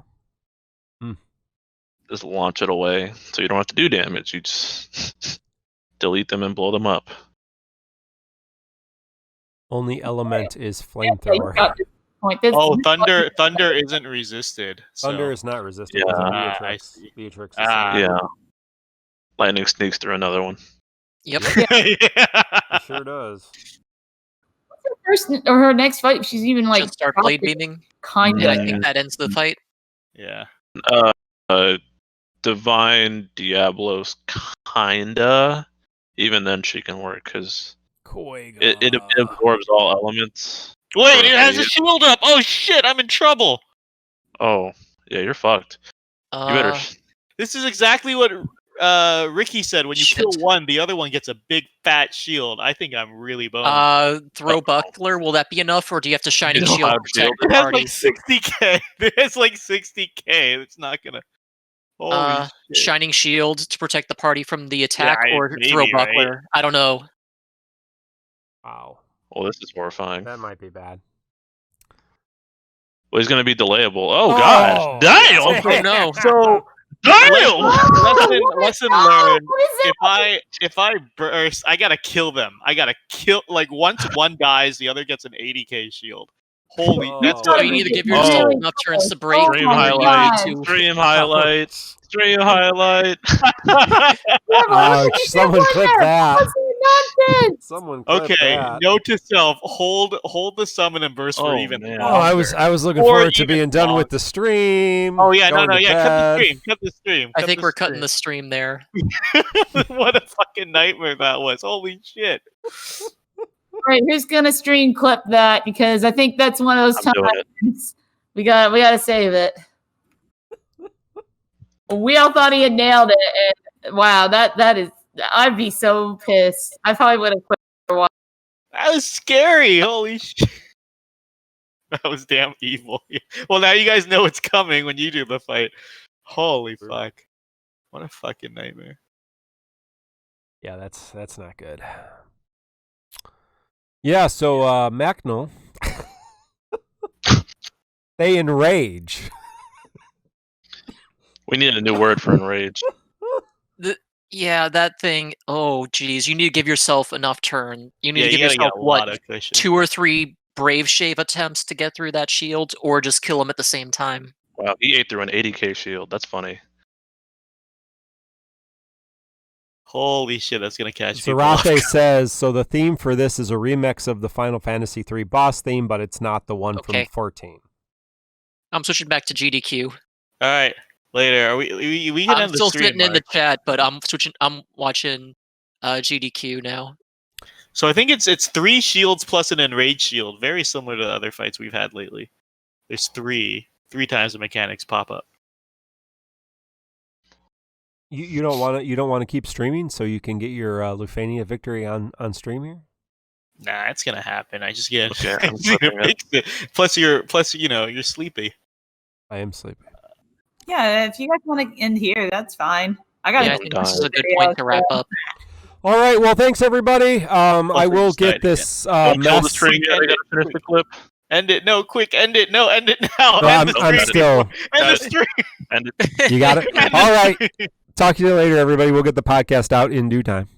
Speaker 5: Just launch it away, so you don't have to do damage. You just delete them and blow them up.
Speaker 2: Only element is flamethrower.
Speaker 4: Thunder isn't resisted.
Speaker 2: Thunder is not resisted.
Speaker 5: Yeah.
Speaker 2: Beatrix.
Speaker 5: Yeah. Lightning sneaks through another one.
Speaker 3: Yep.
Speaker 2: It sure does.
Speaker 6: First or her next fight, she's even
Speaker 3: She'll start blade beaming.
Speaker 6: Kind
Speaker 3: And
Speaker 6: of.
Speaker 3: I think that ends the fight.
Speaker 4: Yeah.
Speaker 5: Divine Diablos, kinda. Even then, she can work because it absorbs all elements.
Speaker 4: Wait, it has a shield up. Oh shit, I'm in trouble.
Speaker 5: Oh yeah, you're fucked. You better.
Speaker 4: This is exactly what Ricky said. When you kill one, the other one gets a big fat shield. I think I'm really boned.
Speaker 3: Throw buckler. Will that be enough, or do you have to shining shield to protect the
Speaker 4: It has
Speaker 3: party?
Speaker 4: like 60k. It has like 60k. It's not gonna. Holy shit.
Speaker 3: Shining shield to protect the party from the attack, or
Speaker 4: maybe,
Speaker 3: throw buckler.
Speaker 4: right?
Speaker 3: I don't know.
Speaker 2: Wow.
Speaker 5: Well, this is horrifying.
Speaker 2: That might be bad.
Speaker 5: Well, he's going to be delayable. Oh, God. Damn!
Speaker 3: Oh, no.
Speaker 4: So,
Speaker 5: damn!
Speaker 4: Lesson learned. If I burst, I gotta kill them. I gotta kill. Like, once one dies, the other gets an 80k shield. Holy.
Speaker 3: So you need to give yourself enough turns to break.
Speaker 5: Stream highlights. Stream highlights. Stream highlight.
Speaker 2: Ouch, someone clip that. Someone clip that.
Speaker 4: Note to self: hold the summon and burst for even.
Speaker 5: Man.
Speaker 2: Oh, I was looking forward to being done with the stream.
Speaker 4: Oh yeah, cut the stream.
Speaker 3: I think we're cutting the stream there.
Speaker 4: What a fucking nightmare that was! Holy shit!
Speaker 6: All right, who's gonna stream clip that? Because I think that's one of those times we gotta save it. We all thought he had nailed it, and wow, that is. I'd be so pissed. I probably would have quit for a while.
Speaker 4: That was scary. Holy shit. That was damn evil. Well, now you guys know what's coming when you do the fight. Holy fuck. What a fucking nightmare.
Speaker 2: Yeah, that's not good. Yeah, so Macnol. They enrage.
Speaker 5: We need a new word for enraged.
Speaker 3: Yeah, that thing. Oh, geez. You need to give yourself enough turn. You need to give yourself,
Speaker 4: what,
Speaker 3: 2 or 3 Brave Shave attempts to get through that shield, or just kill him at the same time.
Speaker 5: Wow, he ate through an 80k shield. That's funny.
Speaker 4: Holy shit, that's going to catch people.
Speaker 2: Zarate says, so the theme for this is a remix of the Final Fantasy III boss theme, but it's not the one from 14.
Speaker 3: I'm switching back to GDQ.
Speaker 4: All right. Later. Are we
Speaker 3: I'm still sitting in the chat, but I'm watching GDQ now.
Speaker 4: So I think it's 3 shields plus an enraged shield, very similar to the other fights we've had lately. There's 3 times the mechanics pop up.
Speaker 2: You don't want to keep streaming so you can get your Lufenia victory on stream here?
Speaker 4: Nah, it's gonna happen. I just get
Speaker 5: Okay,
Speaker 4: plus you're sleepy.
Speaker 2: I am sleepy.
Speaker 6: Yeah, if you guys want to end here, that's fine. I
Speaker 3: think this is a good point to wrap up.
Speaker 2: All right. Well, thanks everybody. I will get this mess.
Speaker 5: Finish the clip.
Speaker 4: End it. No, quick. End it. No, end it now.
Speaker 2: No, I'm still.
Speaker 4: End the stream.
Speaker 5: End it.
Speaker 2: You got it. All right. Talk to you later, everybody. We'll get the podcast out in due time.